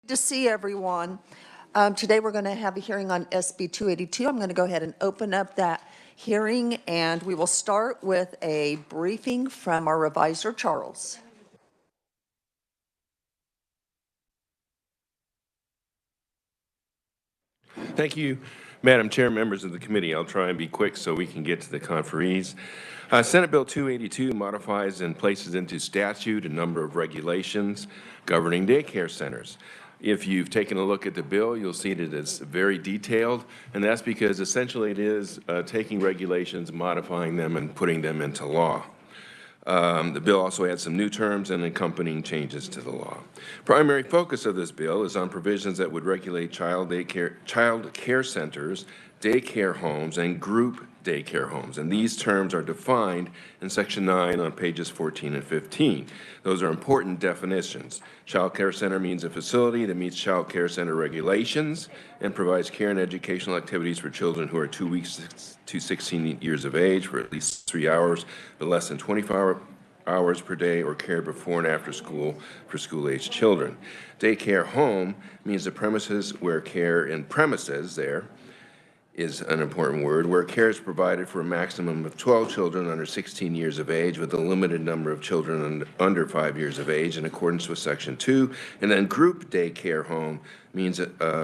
To see everyone. Today we're going to have a hearing on SB 282. I'm going to go ahead and open up that hearing, and we will start with a briefing from our reviser, Charles. Thank you, Madam Chair, members of the committee. I'll try and be quick so we can get to the conferees. Senate Bill 282 modifies and places into statute a number of regulations governing daycare centers. If you've taken a look at the bill, you'll see that it's very detailed, and that's because essentially it is taking regulations, modifying them, and putting them into law. The bill also adds some new terms and accompanying changes to the law. Primary focus of this bill is on provisions that would regulate child care centers, daycare homes, and group daycare homes. And these terms are defined in Section 9 on pages 14 and 15. Those are important definitions. Child care center means a facility that meets child care center regulations and provides care and educational activities for children who are 2 weeks to 16 years of age for at least 3 hours, but less than 24 hours per day, or care before and after school for school-aged children. Daycare home means the premises where care in premises there is an important word, where care is provided for a maximum of 12 children under 16 years of age with a limited number of children under 5 years of age in accordance with Section 2. And then group daycare home means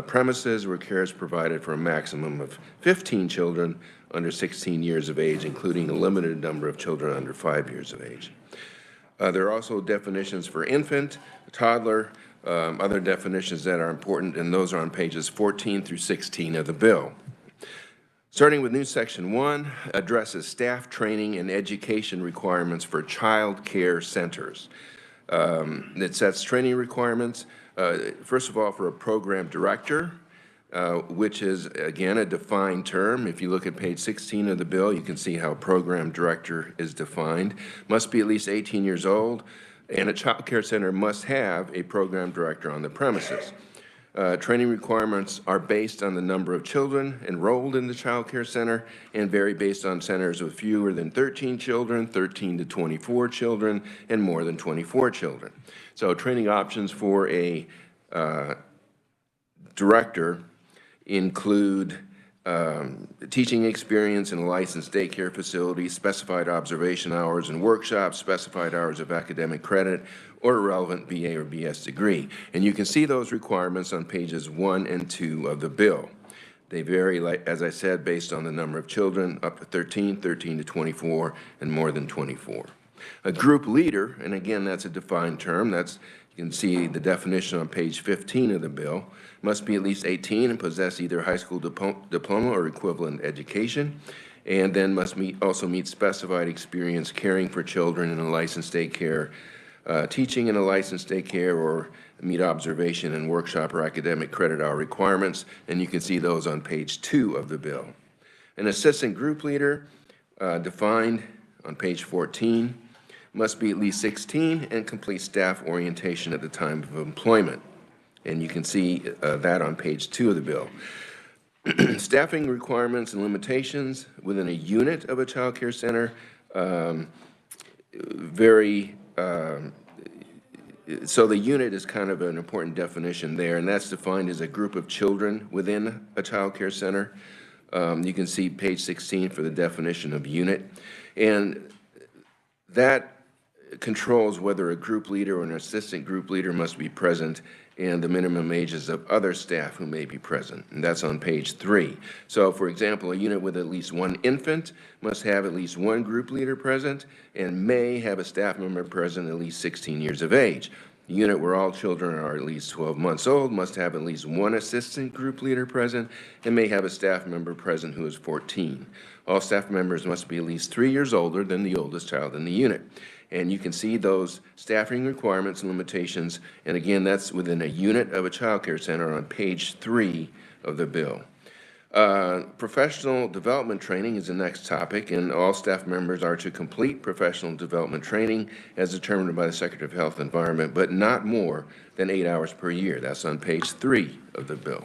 premises where care is provided for a maximum of 15 children under 16 years of age, including a limited number of children under 5 years of age. There are also definitions for infant, toddler, other definitions that are important, and those are on pages 14 through 16 of the bill. Starting with new Section 1, addresses staff training and education requirements for child care centers. It sets training requirements, first of all, for a program director, which is, again, a defined term. If you look at page 16 of the bill, you can see how program director is defined. Must be at least 18 years old, and a child care center must have a program director on the premises. Training requirements are based on the number of children enrolled in the child care center and vary based on centers with fewer than 13 children, 13 to 24 children, and more than 24 children. So training options for a director include teaching experience in a licensed daycare facility, specified observation hours and workshops, specified hours of academic credit, or a relevant BA or BS degree. And you can see those requirements on pages 1 and 2 of the bill. They vary, like, as I said, based on the number of children, up to 13, 13 to 24, and more than 24. A group leader, and again, that's a defined term, you can see the definition on page 15 of the bill, must be at least 18 and possess either high school diploma or equivalent education, and then must also meet specified experience caring for children in a licensed daycare, teaching in a licensed daycare, or meet observation and workshop or academic credit hour requirements, and you can see those on page 2 of the bill. An assistant group leader, defined on page 14, must be at least 16 and complete staff orientation at the time of employment. And you can see that on page 2 of the bill. Staffing requirements and limitations within a unit of a child care center vary. So the unit is kind of an important definition there, and that's defined as a group of children within a child care center. You can see page 16 for the definition of unit. And that controls whether a group leader or an assistant group leader must be present and the minimum ages of other staff who may be present, and that's on page 3. So, for example, a unit with at least one infant must have at least one group leader present and may have a staff member present at least 16 years of age. A unit where all children are at least 12 months old must have at least one assistant group leader present and may have a staff member present who is 14. All staff members must be at least 3 years older than the oldest child in the unit. And you can see those staffing requirements and limitations, and again, that's within a unit of a child care center on page 3 of the bill. Professional development training is the next topic, and all staff members are to complete professional development training as determined by the Secretary of Health and Environment, but not more than 8 hours per year. That's on page 3 of the bill.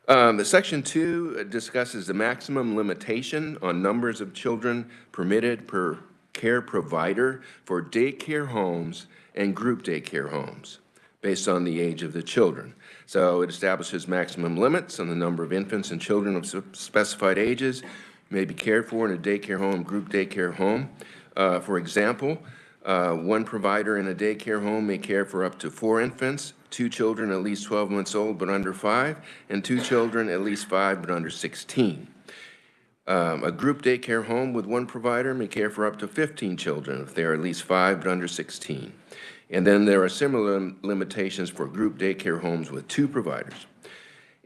The Section 2 discusses the maximum limitation on numbers of children permitted per care provider for daycare homes and group daycare homes. based on the age of the children. So it establishes maximum limits on the number of infants and children of specified ages may be cared for in a daycare home, group daycare home. For example, one provider in a daycare home may care for up to 4 infants, 2 children at least 12 months old but under 5, and 2 children at least 5 but under 16. A group daycare home with one provider may care for up to 15 children if they are at least 5 but under 16. And then there are similar limitations for group daycare homes with 2 providers.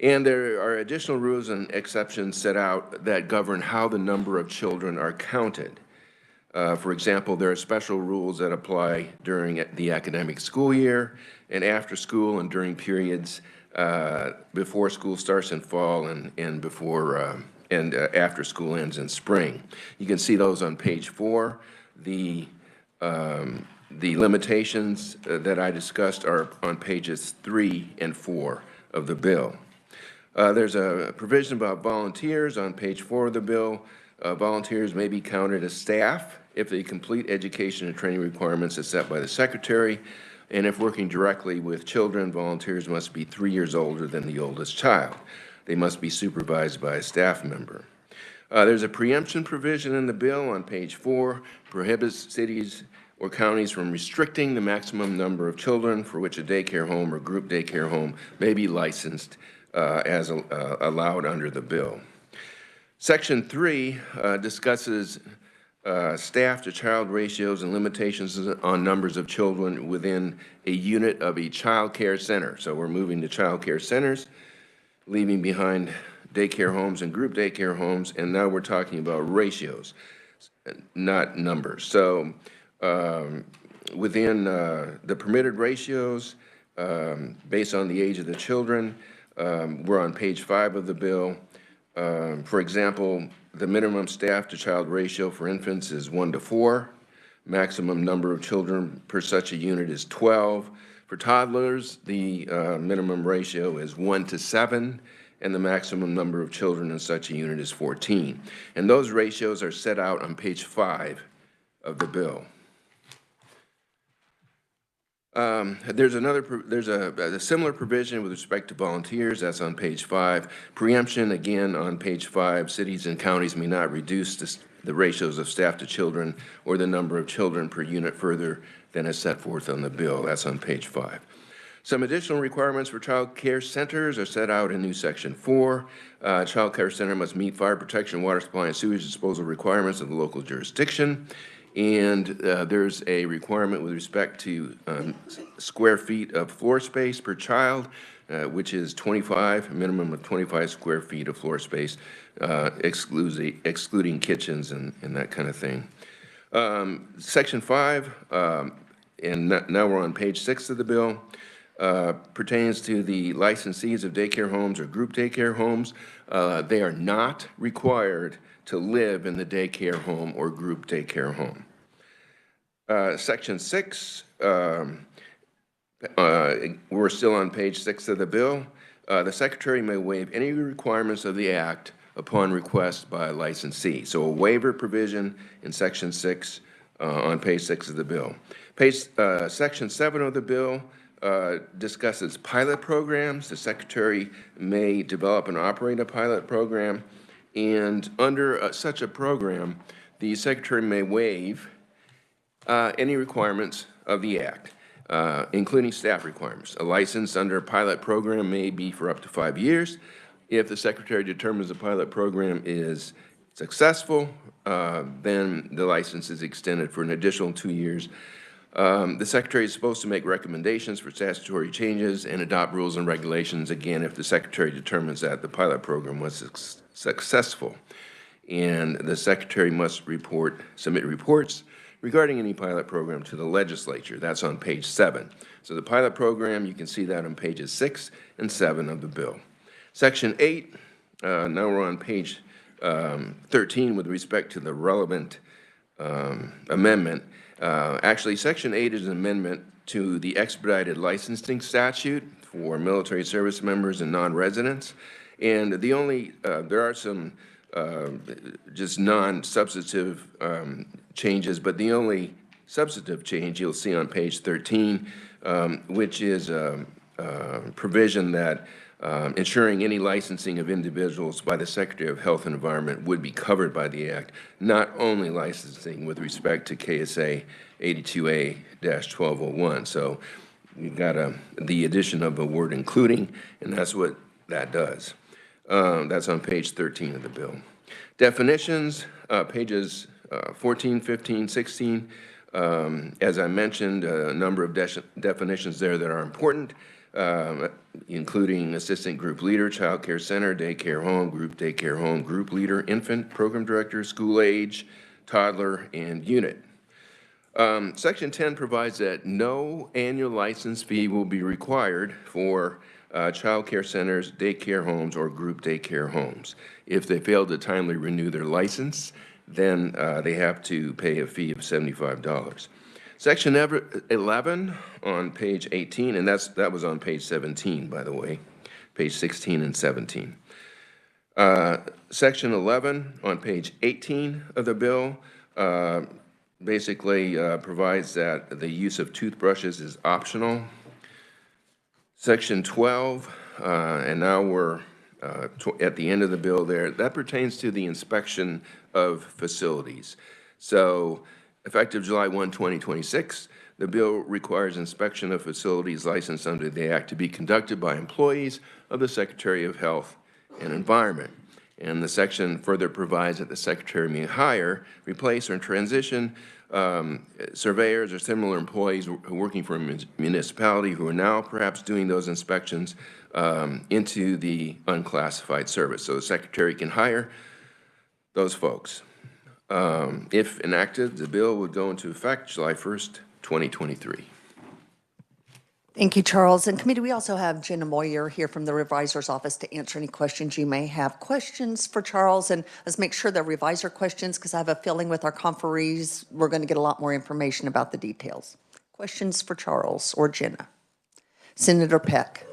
And there are additional rules and exceptions set out that govern how the number of children are counted. For example, there are special rules that apply during the academic school year and after school and during periods before school starts in fall and before and after school ends in spring. You can see those on page 4. The limitations that I discussed are on pages 3 and 4 of the bill. There's a provision about volunteers on page 4 of the bill. Volunteers may be counted as staff if they complete education and training requirements as set by the secretary, and if working directly with children, volunteers must be 3 years older than the oldest child. They must be supervised by a staff member. There's a preemption provision in the bill on page 4, prohibits cities or counties from restricting the maximum number of children for which a daycare home or group daycare home may be licensed as allowed under the bill. Section 3 discusses staff to child ratios and limitations on numbers of children within a unit of a child care center. So we're moving to child care centers, leaving behind daycare homes and group daycare homes, and now we're talking about ratios, not numbers. So within the permitted ratios, based on the age of the children, we're on page 5 of the bill. For example, the minimum staff to child ratio for infants is 1 to 4. Maximum number of children per such a unit is 12. For toddlers, the minimum ratio is 1 to 7, and the maximum number of children in such a unit is 14. And those ratios are set out on page 5 of the bill. There's a similar provision with respect to volunteers. That's on page 5. Preemption, again, on page 5. Cities and counties may not reduce the ratios of staff to children or the number of children per unit further than is set forth on the bill. That's on page 5. Some additional requirements for child care centers are set out in new section 4. Child care center must meet fire protection, water supply, and sewage disposal requirements of the local jurisdiction. And there's a requirement with respect to square feet of floor space per child, which is 25, a minimum of 25 square feet of floor space, excluding kitchens and that kind of thing. Section 5, and now we're on page 6 of the bill, pertains to the licensees of daycare homes or group daycare homes. They are not required to live in the daycare home or group daycare home. Section 6, we're still on page 6 of the bill. The secretary may waive any requirements of the act upon request by a licensee. So a waiver provision in section 6 on page 6 of the bill. Section 7 of the bill discusses pilot programs. The secretary may develop and operate a pilot program, and under such a program, the secretary may waive any requirements of the act, including staff requirements. A license under a pilot program may be for up to 5 years. If the secretary determines the pilot program is successful, then the license is extended for an additional 2 years. The secretary is supposed to make recommendations for statutory changes and adopt rules and regulations, again, if the secretary determines that the pilot program was successful. And the secretary must submit reports regarding any pilot program to the legislature. That's on page 7. So the pilot program, you can see that on pages 6 and 7 of the bill. Section 8, now we're on page 13 with respect to the relevant amendment. Actually, Section 8 is an amendment to the expedited licensing statute for military service members and non-residents. And there are some just non-substantive changes, but the only substantive change you'll see on page 13 which is a provision that ensuring any licensing of individuals by the Secretary of Health and Environment would be covered by the Act, not only licensing with respect to KSA 82A-1201. So you've got the addition of a word including, and that's what that does. That's on page 13 of the bill. Definitions, pages 14, 15, 16. As I mentioned, a number of definitions there that are important, including assistant group leader, child care center, daycare home, group leader, infant, program director, school age, toddler, and unit. Section 10 provides that no annual license fee will be required for child care centers, daycare homes, or group daycare homes. If they fail to timely renew their license, then they have to pay a fee of $75. Section 11 on page 18, and that was on page 17, by the way, page 16 and 17. Section 11 on page 18 of the bill basically provides that the use of toothbrushes is optional. Section 12, and now we're at the end of the bill there, that pertains to the inspection of facilities. So effective July 1, 2026, the bill requires inspection of facilities licensed under the Act to be conducted by employees of the Secretary of Health and Environment. And the section further provides that the Secretary may hire, replace, or transition surveyors or similar employees working for a municipality who are now perhaps doing those inspections into the unclassified service. So the Secretary can hire those folks. If enacted, the bill would go into effect July 1st, 2023. Thank you, Charles. And committee, we also have Jenna Moyer here from the Revisor's Office to answer any questions you may have. Questions for Charles, and let's make sure they're revisor questions because I have a feeling with our conferees, we're going to get a lot more information about the details. Questions for Charles or Jenna? Senator Peck.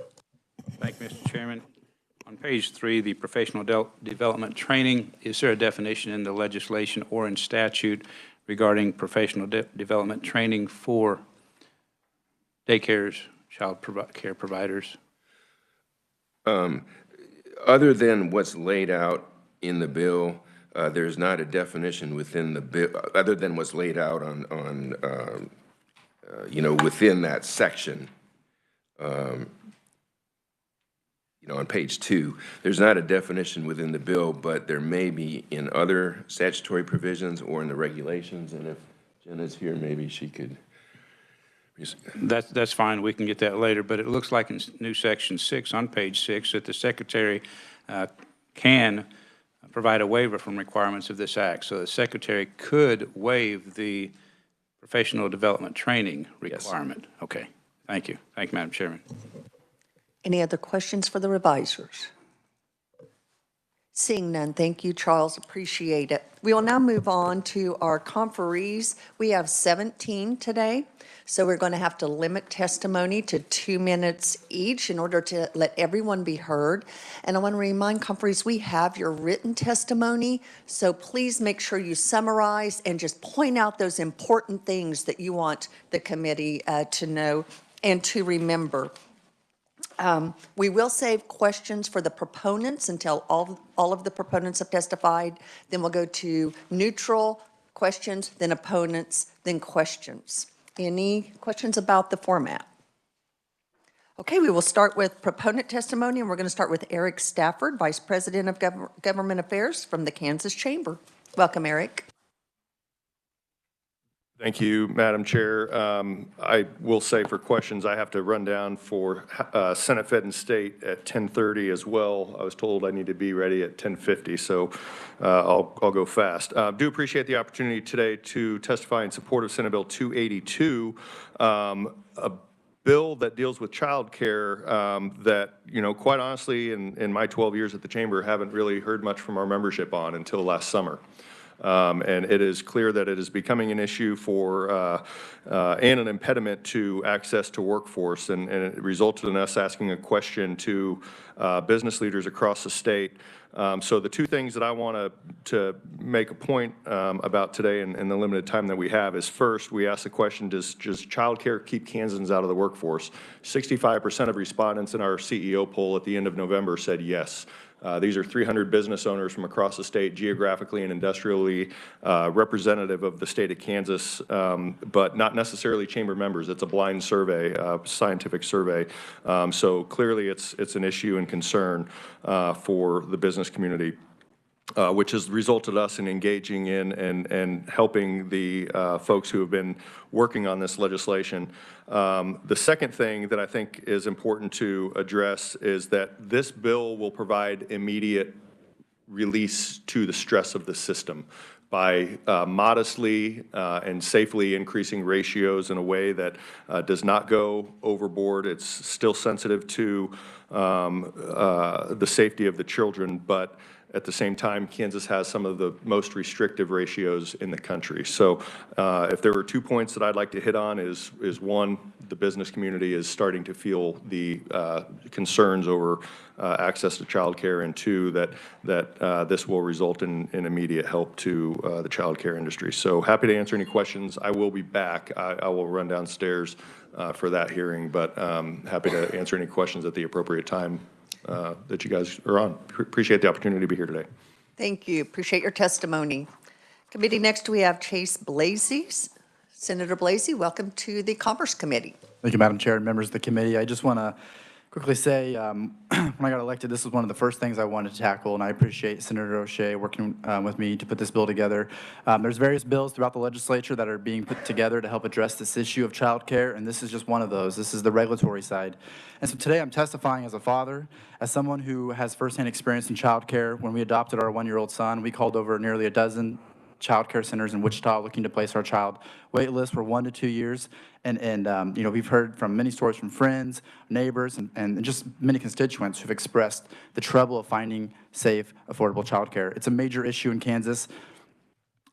Thank you, Mr. Chairman. On page 3, the professional development training, is there a definition in the legislation or in statute regarding professional development training for daycares, child care providers? Other than what's laid out in the bill, there's not a definition within the bill, other than what's laid out on within that section. On page 2, there's not a definition within the bill, but there may be in other statutory provisions or in the regulations. And if Jenna's here, maybe she could. That's fine. We can get that later. But it looks like in new section 6 on page 6 that the Secretary can provide a waiver from requirements of this Act. So the Secretary could waive the professional development training requirement. Yes. Okay. Thank you. Thank you, Madam Chairman. Any other questions for the revisors? Seeing none, thank you, Charles. Appreciate it. We will now move on to our conferees. We have 17 today, so we're going to have to limit testimony to 2 minutes each in order to let everyone be heard. And I want to remind conferees, we have your written testimony, so please make sure you summarize and just point out those important things that you want the committee to know and to remember. We will save questions for the proponents until all of the proponents have testified. Then we'll go to neutral questions, then opponents, then questions. Any questions about the format? Okay, we will start with proponent testimony, and we're going to start with Eric Stafford, Vice President of Government Affairs from the Kansas Chamber. Welcome, Eric. Thank you, Madam Chair. I will say for questions, I have to run down for Senate Fed and State at 10:30 as well. I was told I need to be ready at 10:50, so I'll go fast. Do appreciate the opportunity today to testify in support of Senate Bill 282, a bill that deals with child care that, quite honestly, in my 12 years at the Chamber, haven't really heard much from our membership on until last summer. And it is clear that it is becoming an issue for and an impediment to access to workforce, and it resulted in us asking a question to business leaders across the state So the two things that I want to make a point about today in the limited time that we have is, first, we asked the question, does childcare keep Kansans out of the workforce? 65% of respondents in our CEO poll at the end of November said yes. These are 300 business owners from across the state, geographically and industrially representative of the state of Kansas, but not necessarily chamber members. It's a blind survey, scientific survey. So clearly it's an issue and concern for the business community. Which has resulted us in engaging in and helping the folks who have been working on this legislation. The second thing that I think is important to address is that this bill will provide immediate release to the stress of the system by modestly and safely increasing ratios in a way that does not go overboard. It's still sensitive to the safety of the children, but at the same time, Kansas has some of the most restrictive ratios in the country. So if there were 2 points that I'd like to hit on is one, the business community is starting to feel the concerns over access to childcare, and two, that this will result in immediate help to the childcare industry. So happy to answer any questions. I will be back. I will run downstairs for that hearing, but happy to answer any questions at the appropriate time that you guys are on. Appreciate the opportunity to be here today. Thank you. Appreciate your testimony. Committee, next we have Chase Blasey. Senator Blasey, welcome to the Commerce Committee. Thank you, Madam Chair and members of the committee. I just want to quickly say, when I got elected, this was one of the first things I wanted to tackle, and I appreciate Senator O'Shea working with me to put this bill together. There's various bills throughout the legislature that are being put together to help address this issue of child care, and this is just one of those. This is the regulatory side. And so today I'm testifying as a father, as someone who has firsthand experience in child care. When we adopted our one-year-old son, we called over nearly a dozen child care centers in Wichita looking to place our child. Wait lists were 1 to 2 years. And you know, we've heard from many stories from friends, neighbors, and just many constituents who've expressed the trouble of finding safe, affordable child care. It's a major issue in Kansas.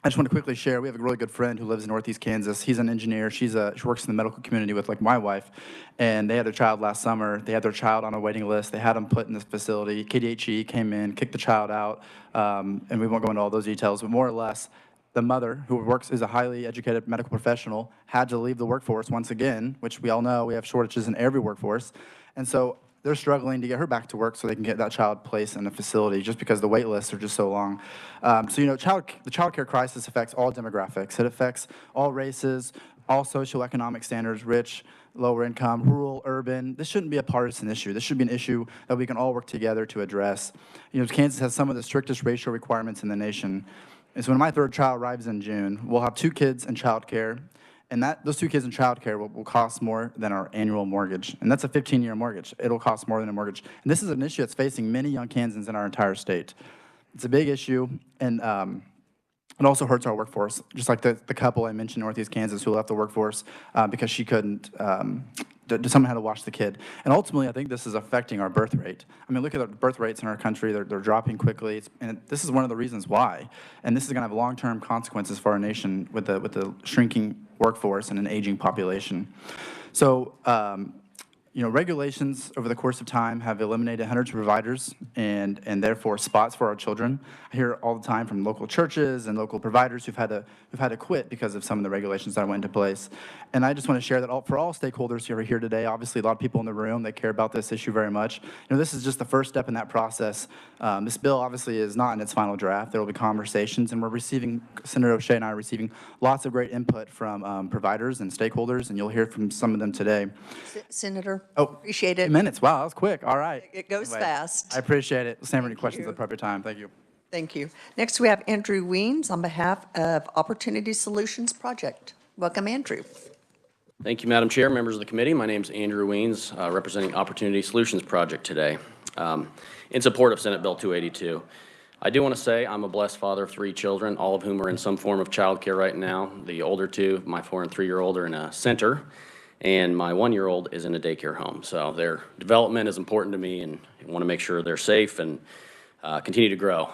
I just want to quickly share, we have a really good friend who lives in Northeast Kansas. He's an engineer. She works in the medical community with, like, my wife, and they had their child last summer. They had their child on a waiting list. They had him put in this facility. KDHE came in, kicked the child out, and we won't go into all those details, but more or less, the mother, who is a highly educated medical professional, had to leave the workforce once again, which we all know we have shortages in every workforce. And so they're struggling to get her back to work so they can get that child placed in a facility just because the wait lists are just so long. So, you know, the child care crisis affects all demographics. It affects all races, all socioeconomic standards, rich, lower income, rural, urban. This shouldn't be a partisan issue. This should be an issue that we can all work together to address. You know, Kansas has some of the strictest racial requirements in the nation. And so when my third child arrives in June, we'll have 2 kids in child care, and those 2 kids in child care will cost more than our annual mortgage. And that's a 15-year mortgage. It'll cost more than a mortgage. And this is an issue that's facing many young Kansans in our entire state. It's a big issue, and it also hurts our workforce, just like the couple I mentioned in Northeast Kansas who left the workforce because she couldn't, someone had to watch the kid. And ultimately, I think this is affecting our birth rate. I mean, look at the birth rates in our country. They're dropping quickly, and this is one of the reasons why. And this is going to have long-term consequences for our nation with the shrinking workforce and an aging population. So, you know, regulations over the course of time have eliminated hundreds of providers and therefore spots for our children. I hear all the time from local churches and local providers who've had to quit because of some of the regulations that went into place. And I just want to share that for all stakeholders who are here today, obviously a lot of people in the room, they care about this issue very much. You know, this is just the first step in that process. This bill obviously is not in its final draft. There will be conversations, and Senator O'Shea and I are receiving lots of great input from providers and stakeholders, and you'll hear from some of them today. Senator, Oh, appreciate it. 8 minutes. Wow, that was quick. All right. It goes Anyway, fast. I appreciate it. Stand for any questions you. at the appropriate time. Thank you. Thank you. Next, we have Andrew Weens on behalf of Opportunity Solutions Project. Welcome, Andrew. Thank you, Madam Chair, members of the committee. My name is Andrew Weens, representing Opportunity Solutions Project today in support of Senate Bill 282. I do want to say I'm a blessed father of 3 children, all of whom are in some form of child care right now. The older 2, my 4- and 3-year-old, are in a center, and my 1-year-old is in a daycare home. So their development is important to me, and I want to make sure they're safe and continue to grow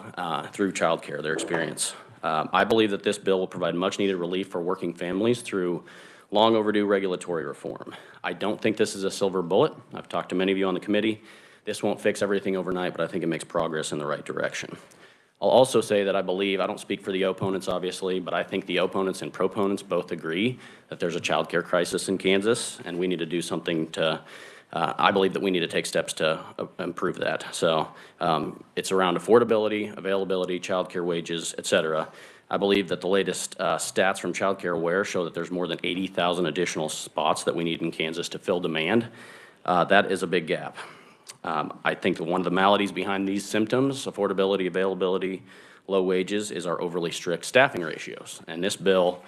through child care, their experience. I believe that this bill will provide much-needed relief for working families through long overdue regulatory reform. I don't think this is a silver bullet. I've talked to many of you on the committee. This won't fix everything overnight, but I think it makes progress in the right direction. I'll also say that I don't speak for the opponents, obviously, but I think the opponents and proponents both agree that there's a child care crisis in Kansas, and we need to do something to, I believe that we need to take steps to improve that. So it's around affordability, availability, child care wages, et cetera. I believe that the latest stats from Child Care Aware show that there's more than 80,000 additional spots that we need in Kansas to fill demand. That is a big gap. I think that one of the maladies behind these symptoms, affordability, availability, low wages, is our overly strict staffing ratios. And this bill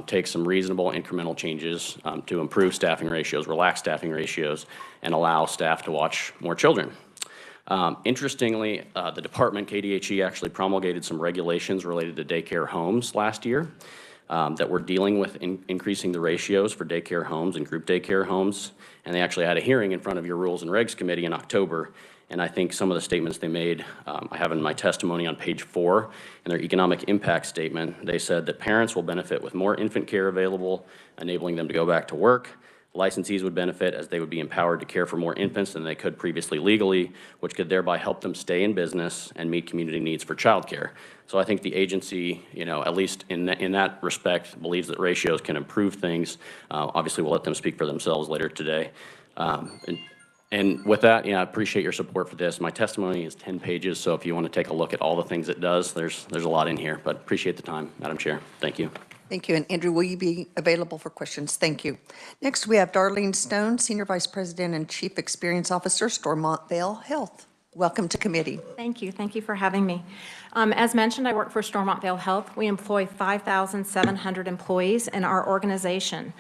takes some reasonable incremental changes to improve staffing ratios, relax staffing ratios, and allow staff to watch more children. Interestingly, the department, KDHE, actually promulgated some regulations related to daycare homes last year that were dealing with increasing the ratios for daycare homes and group daycare homes. And they actually had a hearing in front of your Rules and Regs Committee in October. And I think some of the statements they made, I have in my testimony on page 4, in their economic impact statement. They said that parents will benefit with more infant care available, enabling them to go back to work. Licensees would benefit as they would be empowered to care for more infants than they could previously legally, which could thereby help them stay in business and meet community needs for childcare. So I think the agency, at least in that respect, believes that ratios can improve things. Obviously, we'll let them speak for themselves later today. And with that, I appreciate your support for this. My testimony is 10 pages, so if you want to take a look at all the things it does, there's a lot in here, but appreciate the time, Madam Chair. Thank you. Thank you. And Andrew, will you be available for questions? Thank you. Next, we have Darlene Stone, Senior Vice President and Chief Experience Officer, Stormontvale Health. Welcome to committee. Thank you. Thank you for having me. As mentioned, I work for Stormontvale Health. We employ 5,700 employees in our organization.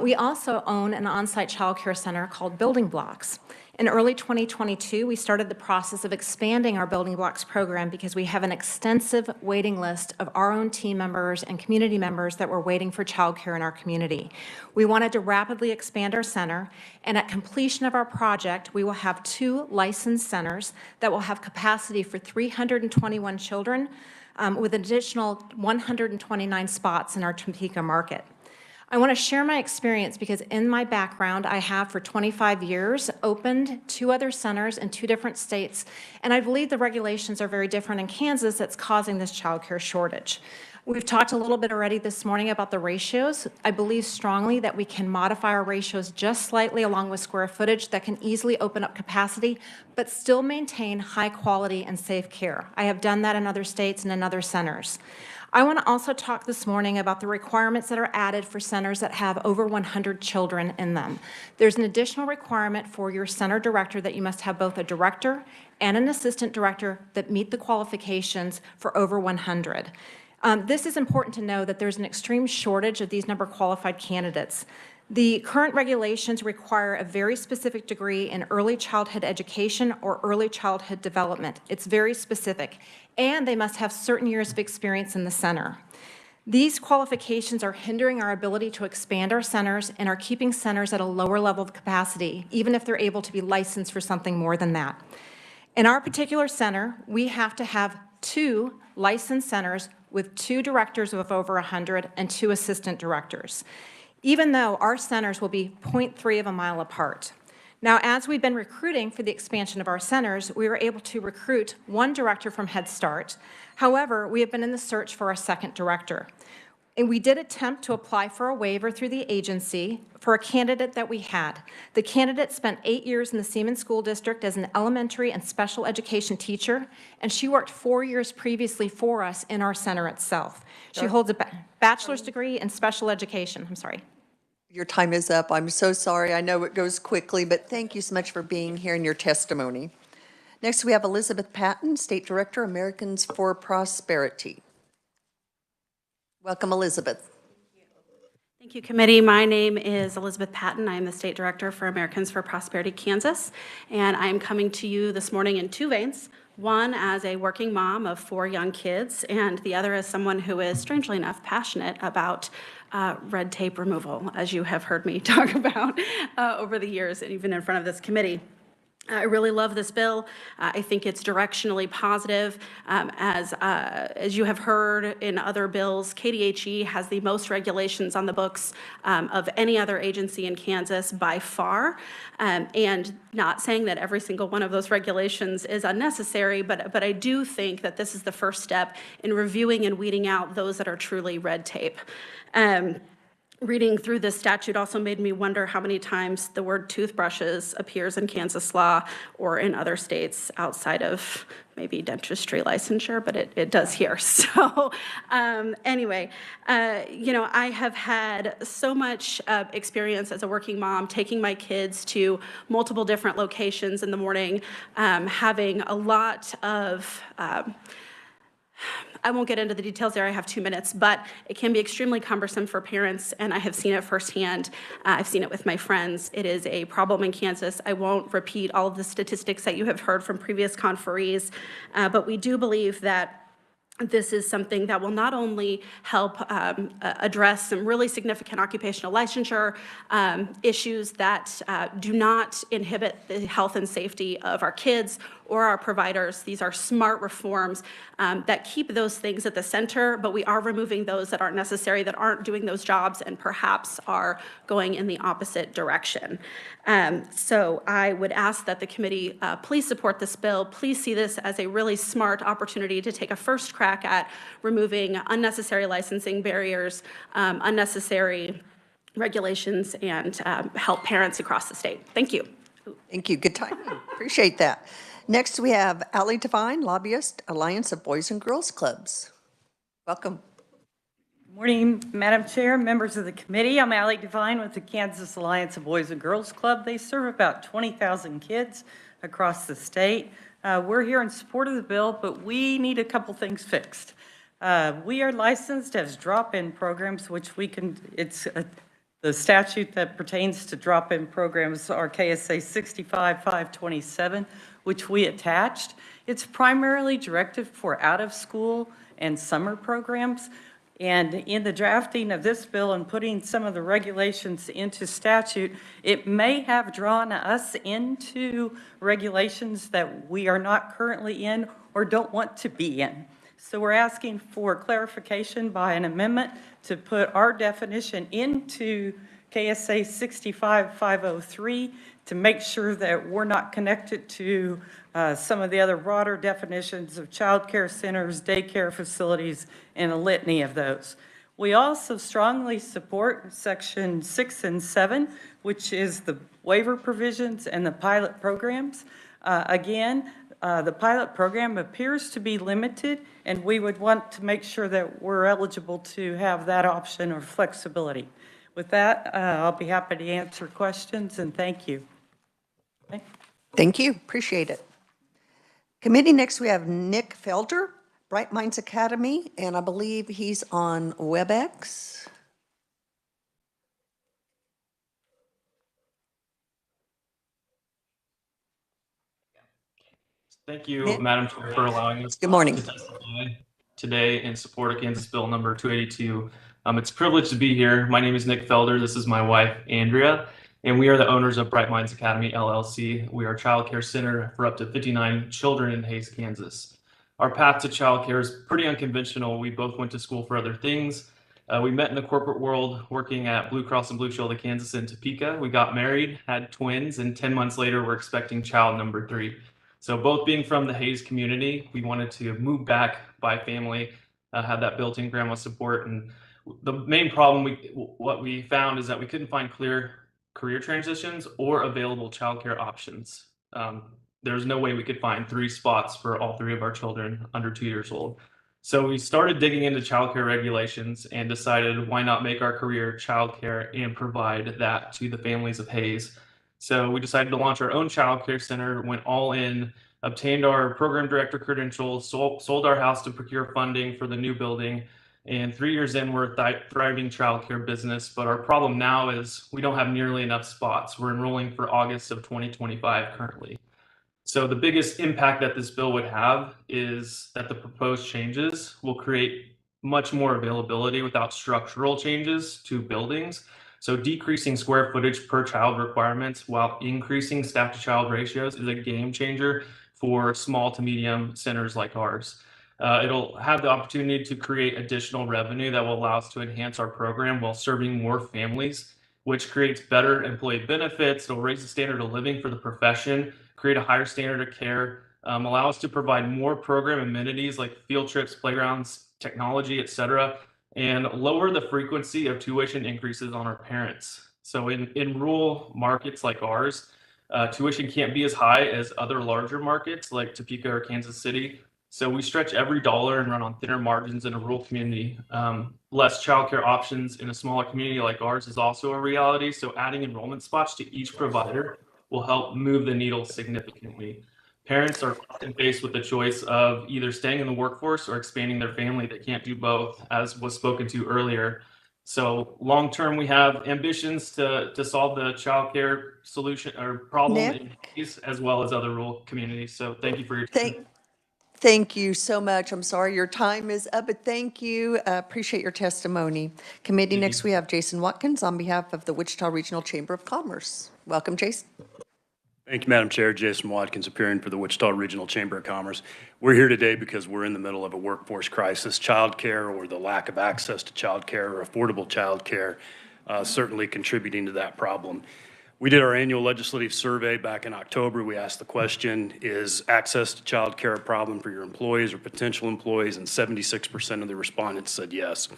We also own an on-site child care center called Building Blocks. In early 2022, we started the process of expanding our Building Blocks program because we have an extensive waiting list of our own team members and community members that were waiting for child care in our community. We wanted to rapidly expand our center, and at completion of our project, we will have 2 licensed centers that will have capacity for 321 children with an additional 129 spots in our Topeka market. I want to share my experience because in my background, I have for 25 years opened 2 other centers in 2 different states, and I believe the regulations are very different in Kansas that's causing this child care shortage. We've talked a little bit already this morning about the ratios. I believe strongly that we can modify our ratios just slightly along with square footage that can easily open up capacity, but still maintain high quality and safe care. I have done that in other states and in other centers. I want to also talk this morning about the requirements that are added for centers that have over 100 children in them. There's an additional requirement for your center director that you must have both a director and an assistant director that meet the qualifications for over 100. This is important to know that there's an extreme shortage of these number qualified candidates. The current regulations require a very specific degree in early childhood education or early childhood development. It's very specific, and they must have certain years of experience in the center. These qualifications are hindering our ability to expand our centers and are keeping centers at a lower level of capacity, even if they're able to be licensed for something more than that. In our particular center, we have to have 2 licensed centers with 2 directors of over 100 and 2 assistant directors, even though our centers will be 0.3 of a mile apart. Now, as we've been recruiting for the expansion of our centers, we were able to recruit 1 director from Head Start. However, we have been in the search for a second director. And we did attempt to apply for a waiver through the agency for a candidate that we had. The candidate spent 8 years in the Siemens School District as an elementary and special education teacher, and she worked 4 years previously for us in our center itself. She holds a bachelor's degree in special education. I'm sorry. Your time is up. I'm so sorry. I know it goes quickly, but thank you so much for being here and your testimony. Next, we have Elizabeth Patton, State Director, Americans for Prosperity. Welcome, Elizabeth. Thank you, committee. My name is Elizabeth Patton. I am the State Director for Americans for Prosperity Kansas, and I am coming to you this morning in 2 veins. One as a working mom of 4 young kids, and the other as someone who is, strangely enough, passionate about red tape removal, as you have heard me talk about over the years, and even in front of this committee. I really love this bill. I think it's directionally positive. As you have heard in other bills, KDHE has the most regulations on the books of any other agency in Kansas by far. And not saying that every single one of those regulations is unnecessary, but I do think that this is the first step in reviewing and weeding out those that are truly red tape. Reading through this statute also made me wonder how many times the word toothbrushes appears in Kansas law or in other states outside of maybe dentistry licensure, but it does here. So anyway, I have had so much experience as a working mom, taking my kids to multiple different locations in the morning, having a lot of I won't get into the details there, I have 2 minutes, but it can be extremely cumbersome for parents, and I have seen it firsthand. I've seen it with my friends. It is a problem in Kansas. I won't repeat all of the statistics that you have heard from previous conferees, but we do believe that this is something that will not only help address some really significant occupational licensure issues that do not inhibit the health and safety of our kids or our providers. These are smart reforms that keep those things at the center, but we are removing those that aren't necessary, that aren't doing those jobs, and perhaps are going in the opposite direction. So I would ask that the committee please support this bill. Please see this as a really smart opportunity to take a first crack at removing unnecessary licensing barriers, unnecessary regulations, and help parents across the state. Thank you. Thank you. Good timing. Appreciate that. Next, we have Allie Devine, lobbyist, Alliance of Boys and Girls Clubs. Welcome. Good morning, Madam Chair, members of the committee. I'm Allie Devine with the Kansas Alliance of Boys and Girls Club. They serve about 20,000 kids across the state. We're here in support of the bill, but we need a couple things fixed. We are licensed as drop-in programs, which we can, the statute that pertains to drop-in programs are KSA 65-527, which we attached. It's primarily directed for out-of-school and summer programs. And in the drafting of this bill and putting some of the regulations into statute, it may have drawn us into regulations that we are not currently in or don't want to be in. So we're asking for clarification by an amendment to put our definition into KSA 65-503 to make sure that we're not connected to some of the other broader definitions of child care centers, daycare facilities, and a litany of those. We also strongly support Section 6 and 7, which is the waiver provisions and the pilot programs. Again, the pilot program appears to be limited, and we would want to make sure that we're eligible to have that option or flexibility. With that, I'll be happy to answer questions, and thank you. Okay. Thank you. Appreciate it. Committee, next we have Nick Felder, Bright Minds Academy, and I believe he's on WebEx. Thank you, Madam Chair, for allowing us Good morning. to testify today in support of Kansas Bill number 282. It's a privilege to be here. My name is Nick Felder. This is my wife, Andrea, and we are the owners of Bright Minds Academy, LLC. We are a child care center for up to 59 children in Hays, Kansas. Our path to child care is pretty unconventional. We both went to school for other things. We met in the corporate world working at Blue Cross and Blue Shield of Kansas in Topeka. We got married, had twins, and 10 months later, we're expecting child number 3. So both being from the Hays community, we wanted to move back by family, have that built-in grandma support. And the main problem, what we found is that we couldn't find clear career transitions or available childcare options. There's no way we could find 3 spots for all 3 of our children under 2 years old. So we started digging into childcare regulations and decided why not make our career childcare and provide that to the families of Hays. So we decided to launch our own childcare center, went all in, obtained our program director credentials, sold our house to procure funding for the new building. And 3 years in, we're a thriving childcare business. But our problem now is we don't have nearly enough spots. We're enrolling for August of 2025 currently. So the biggest impact that this bill would have is that the proposed changes will create much more availability without structural changes to buildings. So decreasing square footage per child requirements while increasing staff to child ratios is a game changer for small to medium centers like ours. It'll have the opportunity to create additional revenue that will allow us to enhance our program while serving more families, which creates better employee benefits. It'll raise the standard of living for the profession, create a higher standard of care, allow us to provide more program amenities like field trips, playgrounds, technology, et cetera, and lower the frequency of tuition increases on our parents. So in rural markets like ours, tuition can't be as high as other larger markets like Topeka or Kansas City. So we stretch every dollar and run on thinner margins in a rural community. Less childcare options in a smaller community like ours is also a reality. So adding enrollment spots to each provider will help move the needle significantly. Parents are often faced with the choice of either staying in the workforce or expanding their family. They can't do both, as was spoken to earlier. So long term, we have ambitions to solve the childcare solution or problem in these as well as other rural communities. So thank you for your time. Thank you so much. I'm sorry your time is up, but thank you. Appreciate your testimony. Committee, next we have Jason Watkins on behalf of the Wichita Regional Chamber of Commerce. Welcome, Jason. Thank you, Madam Chair. Jason Watkins, appearing for the Wichita Regional Chamber of Commerce. We're here today because we're in the middle of a workforce crisis. Childcare, or the lack of access to childcare or affordable childcare, certainly contributing to that problem. We did our annual legislative survey back in October. We asked the question, is access to childcare a problem for your employees or potential employees? And 76% of the respondents said yes.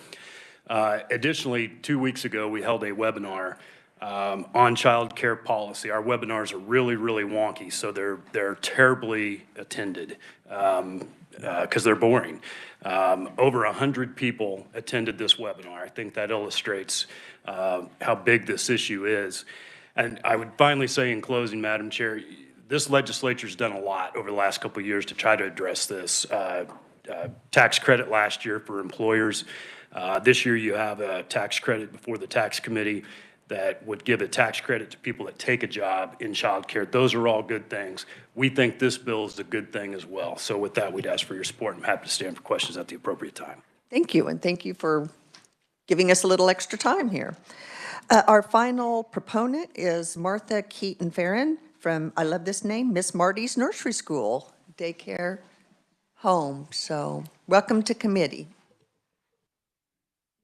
Additionally, 2 weeks ago, we held a webinar on child care policy. Our webinars are really, really wonky, so they're terribly attended because they're boring. Over 100 people attended this webinar. I think that illustrates how big this issue is. And I would finally say in closing, Madam Chair, this legislature's done a lot over the last couple of years to try to address this. Tax credit last year for employers. This year you have a tax credit before the tax committee that would give a tax credit to people that take a job in childcare. Those are all good things. We think this bill is a good thing as well. So with that, we'd ask for your support. I'm happy to stand for questions at the appropriate time. Thank you, and thank you for giving us a little extra time here. Our final proponent is Martha Keaton-Farron from, I love this name, Miss Marty's Nursery School, Daycare Home. So welcome to committee.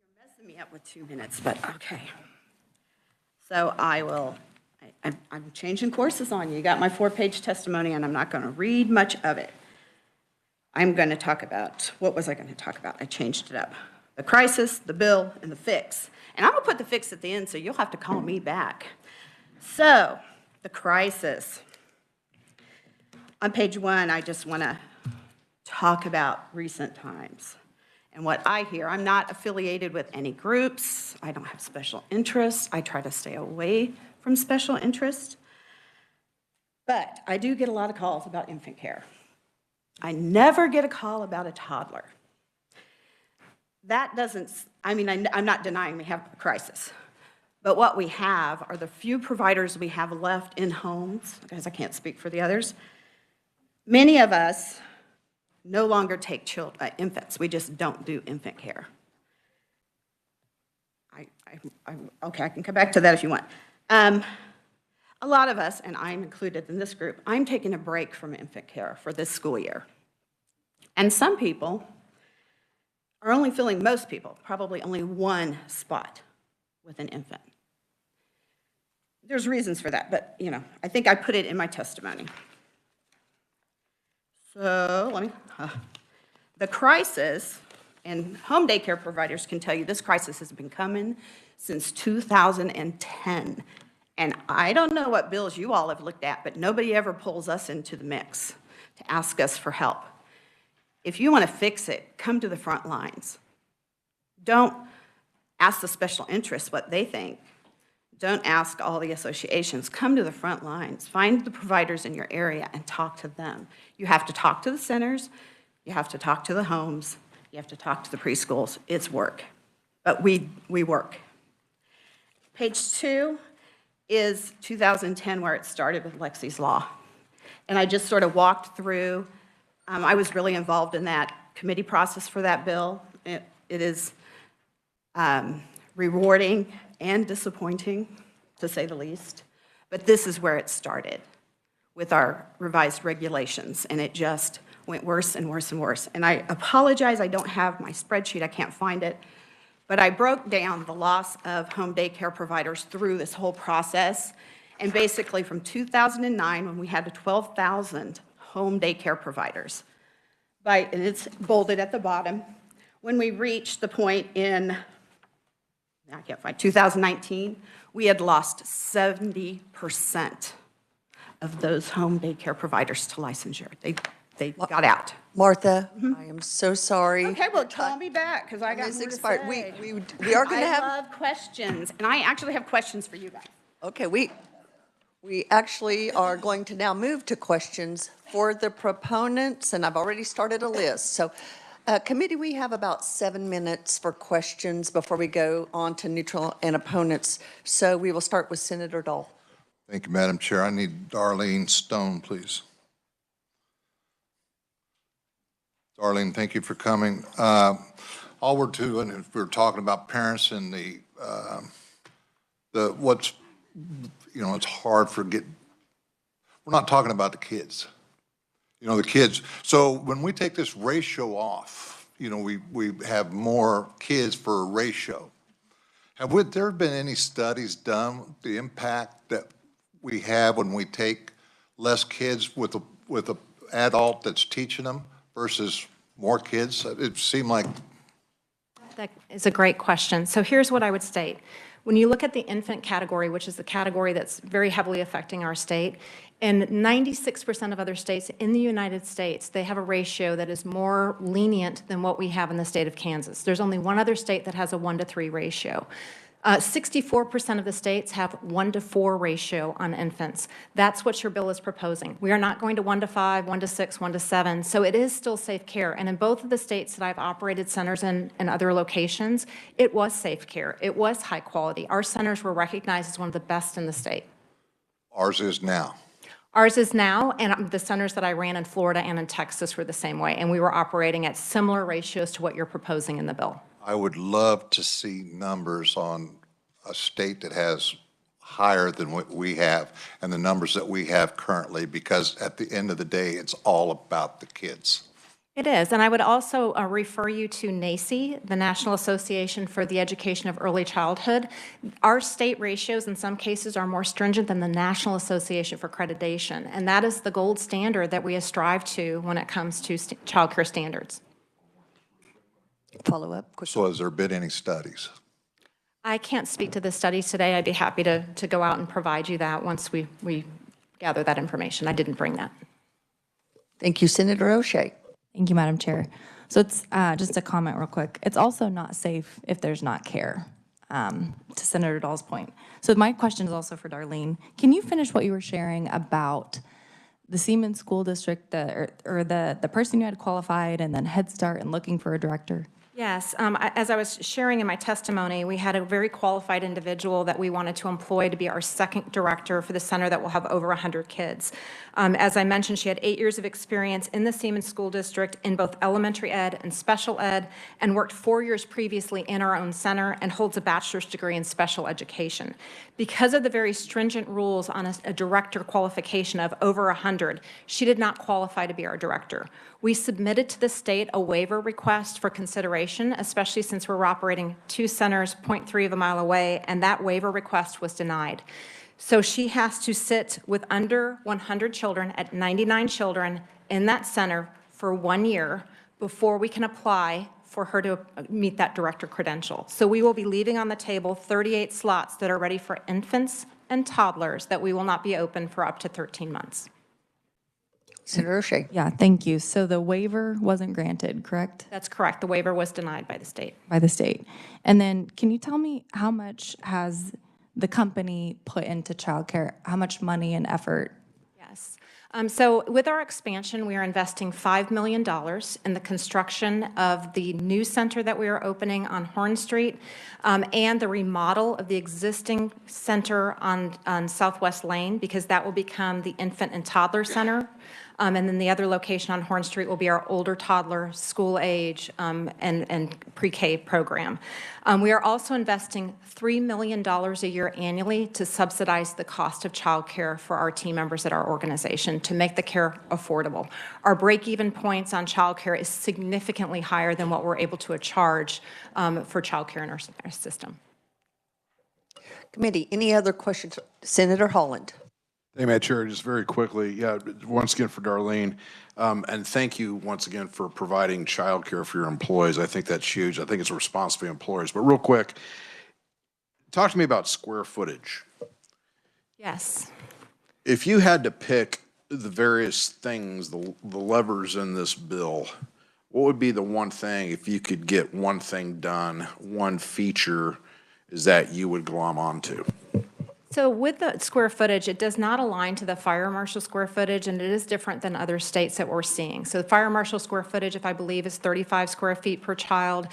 You're messing me up with 2 minutes, but okay. So I'm changing courses on you. You got my 4-page testimony, and I'm not going to read much of it. I'm going to talk about, what was I going to talk about? I changed it up. The crisis, the bill, and the fix. And I'm going to put the fix at the end, so you'll have to call me back. So, the crisis. On page 1, I just want to talk about recent times and what I hear. I'm not affiliated with any groups. I don't have special interests. I try to stay away from special interests. But I do get a lot of calls about infant care. I never get a call about a toddler. That doesn't, I mean, I'm not denying we have a crisis. But what we have are the few providers we have left in homes, because I can't speak for the others. Many of us no longer take infants. We just don't do infant care. Okay, I can come back to that if you want. A lot of us, and I'm included in this group, I'm taking a break from infant care for this school year. And some people are only filling, most people, probably only one spot with an infant. There's reasons for that, but I think I put it in my testimony. So the crisis, and home daycare providers can tell you this crisis has been coming since 2010. And I don't know what bills you all have looked at, but nobody ever pulls us into the mix to ask us for help. If you want to fix it, come to the front lines. Don't ask the special interests what they think. Don't ask all the associations. Come to the front lines. Find the providers in your area and talk to them. You have to talk to the centers. You have to talk to the homes. You have to talk to the preschools. It's work. But we work. Page 2 is 2010, where it started with Lexi's Law. And I just sort of walked through. I was really involved in that committee process for that bill. It is rewarding and disappointing, to say the least. But this is where it started with our revised regulations, and it just went worse and worse and worse. And I apologize, I don't have my spreadsheet, I can't find it. But I broke down the loss of home daycare providers through this whole process. And basically from 2009, when we had 12,000 home daycare providers, and it's bolded at the bottom, when we reached the point in, I can't find, 2019, we had lost 70% of those home daycare providers to licensure. They got out. Martha, I am so sorry. Okay, well, call me back, because I got It's more to expired. say. We are going to I have, love questions, and I actually have questions for you guys. okay, we actually are going to now move to questions for the proponents, and I've already started a list. So, committee, we have about 7 minutes for questions before we go on to neutral and opponents. So we will start with Senator Dahl. Thank you, Madam Chair. I need Darlene Stone, please. Darlene, thank you for coming. All we're doing is we're talking about parents and what's, it's hard for we're not talking about the kids. The kids. So when we take this ratio off, we have more kids for a ratio. Have there been any studies done, the impact that we have when we take less kids with a adult that's teaching them versus more kids? It seemed like. That is a great question. So here's what I would state. When you look at the infant category, which is the category that's very heavily affecting our state, in 96% of other states in the United States, they have a ratio that is more lenient than what we have in the state of Kansas. There's only one other state that has a 1-to-3 ratio. 64% of the states have 1-to-4 ratio on infants. That's what your bill is proposing. We are not going to 1-to-5, 1-to-6, 1-to-7. So it is still safe care. And in both of the states that I've operated centers in and other locations, it was safe care. It was high quality. Our centers were recognized as one of the best in the state. Ours is now. Ours is now, and the centers that I ran in Florida and in Texas were the same way. And we were operating at similar ratios to what you're proposing in the bill. I would love to see numbers on a state that has higher than what we have and the numbers that we have currently, because at the end of the day, it's all about the kids. It is, and I would also refer you to NACE, the National Association for the Education of Early Childhood. Our state ratios in some cases are more stringent than the National Association for Accreditation, and that is the gold standard that we strive to when it comes to child care standards. Follow-up? So has there been any studies? I can't speak to the studies today. I'd be happy to go out and provide you that once we gather that information. I didn't bring that. Thank you, Senator O'Shea. Thank you, Madam Chair. So it's just a comment real quick. It's also not safe if there's not care, to Senator Dahl's point. So my question is also for Darlene. Can you finish what you were sharing about the Siemens School District, or the person you had qualified, and then Head Start and looking for a director? Yes, as I was sharing in my testimony, we had a very qualified individual that we wanted to employ to be our second director for the center that will have over 100 kids. As I mentioned, she had 8 years of experience in the Siemens School District in both elementary ed and special ed, and worked 4 years previously in our own center, and holds a bachelor's degree in special education. Because of the very stringent rules on a director qualification of over 100, she did not qualify to be our director. We submitted to the state a waiver request for consideration, especially since we're operating 2 centers 0.3 of a mile away, and that waiver request was denied. So she has to sit with under 100 children at 99 children in that center for 1 year before we can apply for her to meet that director credential. So we will be leaving on the table 38 slots that are ready for infants and toddlers that we will not be open for up to 13 months. Senator O'Shea. Yeah, thank you. So the waiver wasn't granted, correct? That's correct. The waiver was denied by the state. By the state. And then can you tell me how much has the company put into childcare? How much money and effort? Yes. So with our expansion, we are investing $5 million in the construction of the new center that we are opening on Horn Street, and the remodel of the existing center on Southwest Lane, because that will become the infant and toddler center. And then the other location on Horn Street will be our older toddler, school age, and pre-K program. We are also investing $3 million a year annually to subsidize the cost of childcare for our team members at our organization to make the care affordable. Our break-even points on childcare is significantly higher than what we're able to charge for childcare in our system. Committee, any other questions? Senator Holland. Hey, Madam Chair, just very quickly, yeah, once again for Darlene, and thank you once again for providing childcare for your employees. I think that's huge. I think it's a responsibility of employers. But real quick, talk to me about square footage. Yes. If you had to pick the various things, the levers in this bill, what would be the one thing, if you could get one thing done, one feature, is that you would glom onto? So with the square footage, it does not align to the fire marshal square footage, and it is different than other states that we're seeing. So the fire marshal square footage, if I believe, is 35 square feet per child.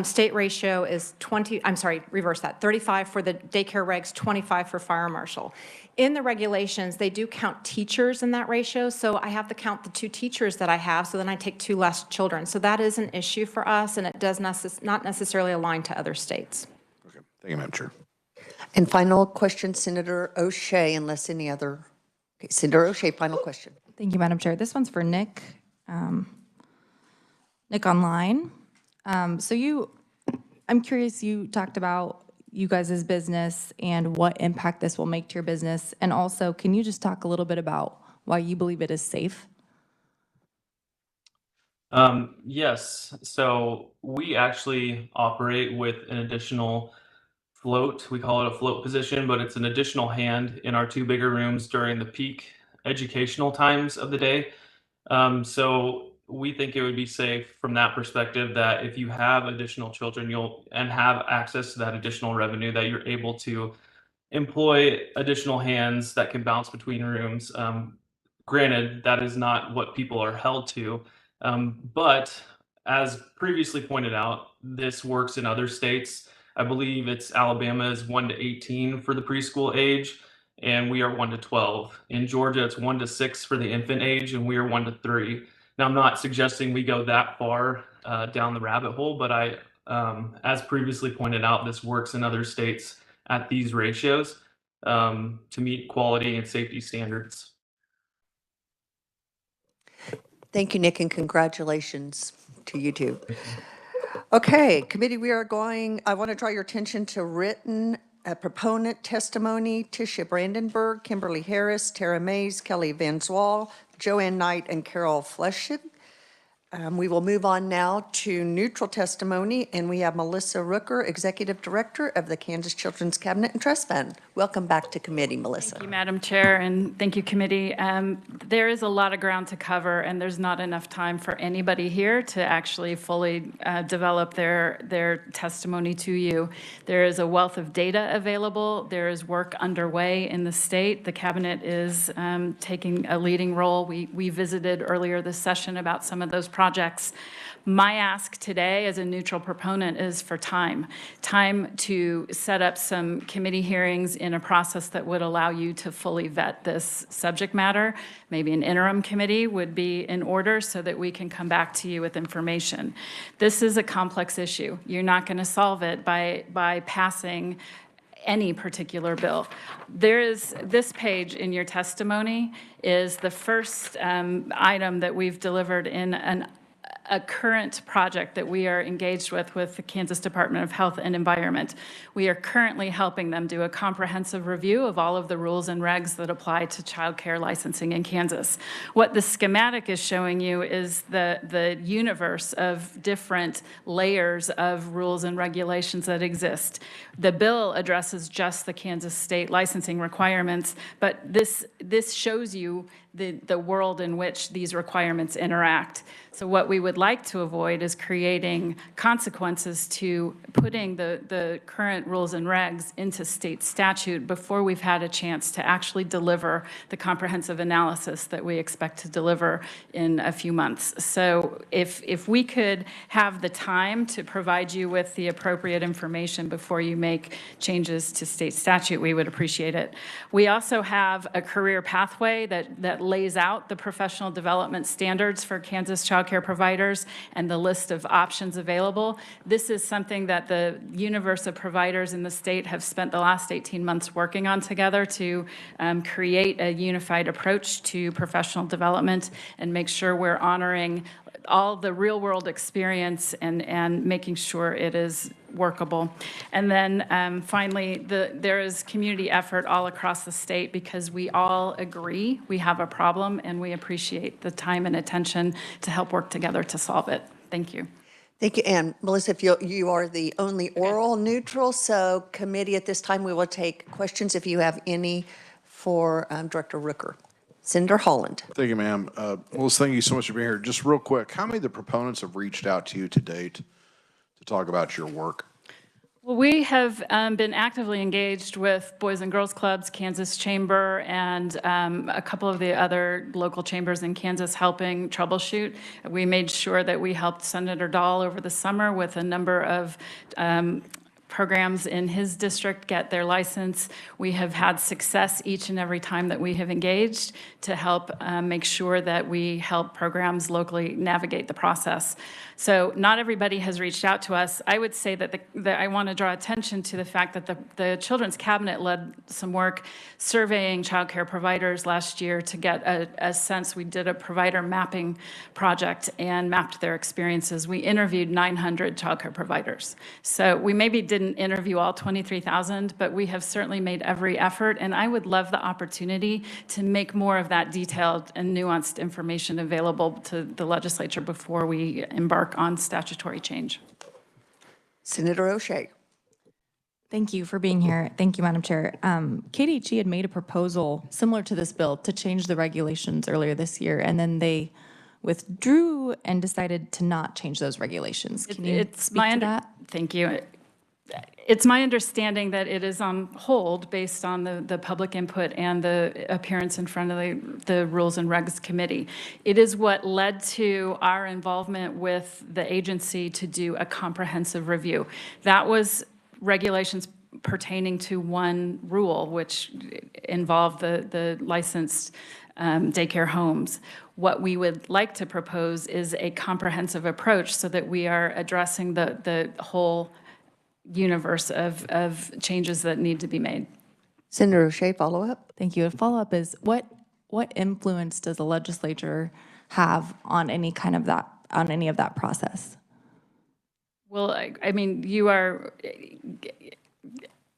State ratio is 35 for the daycare regs, 25 for fire marshal. In the regulations, they do count teachers in that ratio, so I have to count the 2 teachers that I have, so then I take 2 less children. So that is an issue for us, and it does not necessarily align to other states. Okay, thank you, Madam Chair. And final question, Senator O'Shea, unless any other. Okay, Senator O'Shea, final question. Thank you, Madam Chair. This one's for Nick. Nick online. I'm curious, you talked about you guys' business and what impact this will make to your business. And also, can you just talk a little bit about why you believe it is safe? Yes. So we actually operate with an additional float. We call it a float position, but it's an additional hand in our 2 bigger rooms during the peak educational times of the day. So we think it would be safe from that perspective that if you have additional children, and have access to that additional revenue, that you're able to employ additional hands that can bounce between rooms. Granted, that is not what people are held to, but as previously pointed out, this works in other states. I believe it's Alabama is 1 to 18 for the preschool age, and we are 1 to 12. In Georgia, it's 1 to 6 for the infant age, and we are 1 to 3. Now, I'm not suggesting we go that far down the rabbit hole, but as previously pointed out, this works in other states at these ratios to meet quality and safety standards. Thank you, Nick, and congratulations to you too. Okay, committee, I want to draw your attention to written proponent testimony. Tisha Brandenburg, Kimberly Harris, Tara Mays, Kelly Van Zwal, Joanne Knight, and Carol Fleshig. We will move on now to neutral testimony, and we have Melissa Rooker, Executive Director of the Kansas Children's Cabinet and Trust Fund. Welcome back to committee, Melissa. Thank you, Madam Chair, and thank you, committee. There is a lot of ground to cover, and there's not enough time for anybody here to actually fully develop their testimony to you. There is a wealth of data available. There is work underway in the state. The Cabinet is taking a leading role. We visited earlier this session about some of those projects. My ask today as a neutral proponent is for time to set up some committee hearings in a process that would allow you to fully vet this subject matter. Maybe an interim committee would be in order so that we can come back to you with information. This is a complex issue. You're not going to solve it by passing any particular bill. There is this page in your testimony is the first item that we've delivered in a current project that we are engaged with the Kansas Department of Health and Environment. We are currently helping them do a comprehensive review of all of the rules and regs that apply to child care licensing in Kansas. What the schematic is showing you is the universe of different layers of rules and regulations that exist. The bill addresses just the Kansas state licensing requirements, but this shows you the world in which these requirements interact. So what we would would like to avoid is creating consequences to putting the current rules and regs into state statute before we've had a chance to actually deliver the comprehensive analysis that we expect to deliver in a few months. So if we could have the time to provide you with the appropriate information before you make changes to state statute, we would appreciate it. We also have a career pathway that lays out the professional development standards for Kansas child care providers and the list of options available. This is something that the universe of providers in the state have spent the last 18 months working on together to create a unified approach to professional development and make sure we're honoring all the real-world experience and making sure it is workable. And then finally, there is community effort all across the state because we all agree we have a problem and we appreciate the time and attention to help work together to solve it. Thank you. Thank you, Ann. Melissa, if you are the only oral neutral, so committee at this time, we will take questions if you have any for Director Rooker. Senator Holland. Thank you, ma'am. Melissa, thank you so much for being here. Just real quick, how many of the proponents have reached out to you to date to talk about your work? Well, we have been actively engaged with Boys and Girls Clubs, Kansas Chamber, and a couple of the other local chambers in Kansas helping troubleshoot. We made sure that we helped Senator Dahl over the summer with a number of programs in his district get their license. We have had success each and every time that we have engaged to help make sure that we help programs locally navigate the process. So not everybody has reached out to us. I would say that I want to draw attention to the fact that the Children's Cabinet led some work surveying child care providers last year to get a sense. We did a provider mapping project and mapped their experiences. We interviewed 900 child care providers. So we maybe didn't interview all 23,000, but we have certainly made every effort, and I would love the opportunity to make more of that detailed and nuanced information available to the legislature before we embark on statutory change. Senator O'Shea. Thank you for being here. Thank you, Madam Chair. KDHE had made a proposal similar to this bill to change the regulations earlier this year, and then they withdrew and decided to not change those regulations. Can you speak to that? Thank you. It's my understanding that it is on hold based on the public input and the appearance in front of the Rules and Regs Committee. It is what led to our involvement with the agency to do a comprehensive review. That was regulations pertaining to one rule, which involved the licensed daycare homes. What we would like to propose is a comprehensive approach so that we are addressing the whole universe of changes that need to be made. Senator O'Shea, follow up. Thank you. A follow up is what influence does the legislature have on any of that process? Well, I mean,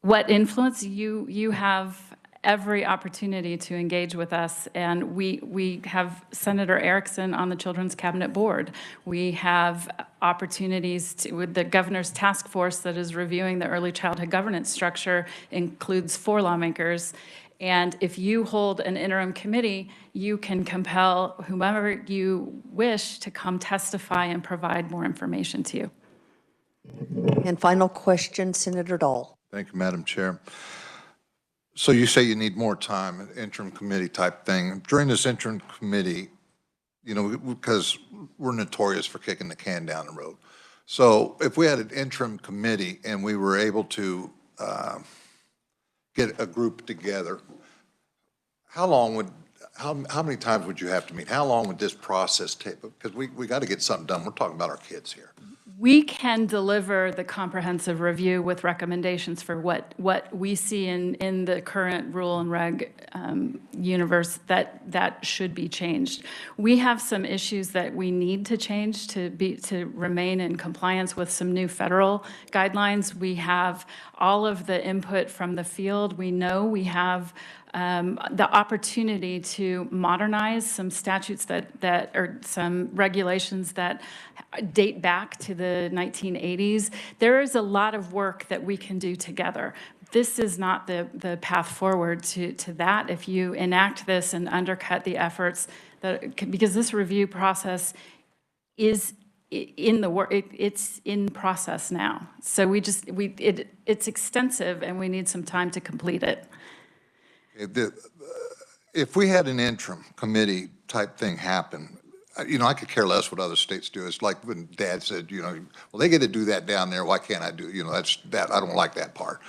what influence you have every opportunity to engage with us, and we have Senator Erickson on the Children's Cabinet Board. We have opportunities with the governor's task force that is reviewing the early childhood governance structure, includes 4 lawmakers. And if you hold an interim committee, you can compel whomever you wish to come testify and provide more information to you. And final question, Senator Dahl. Thank you, Madam Chair. So you say you need more time, an interim committee type thing. During this interim committee, because we're notorious for kicking the can down the road. So if we had an interim committee and we were able to get a group together, how many times would you have to meet? How long would this process take? Because we got to get something done. We're talking about our kids here. We can deliver the comprehensive review with recommendations for what we see in the current rule and reg universe that should be changed. We have some issues that we need to change to remain in compliance with some new federal guidelines. We have all of the input from the field. We know we have the opportunity to modernize some statutes or some regulations that date back to the 1980s. There is a lot of work that we can do together. This is not the path forward to that. If you enact this and undercut the efforts, because this review process is in the work, it's in process now. So it's extensive and we need some time to complete it. If we had an interim committee type thing happen, I could care less what other states do. It's like when Dad said, well, they get to do that down there. Why can't I do, I don't like that part.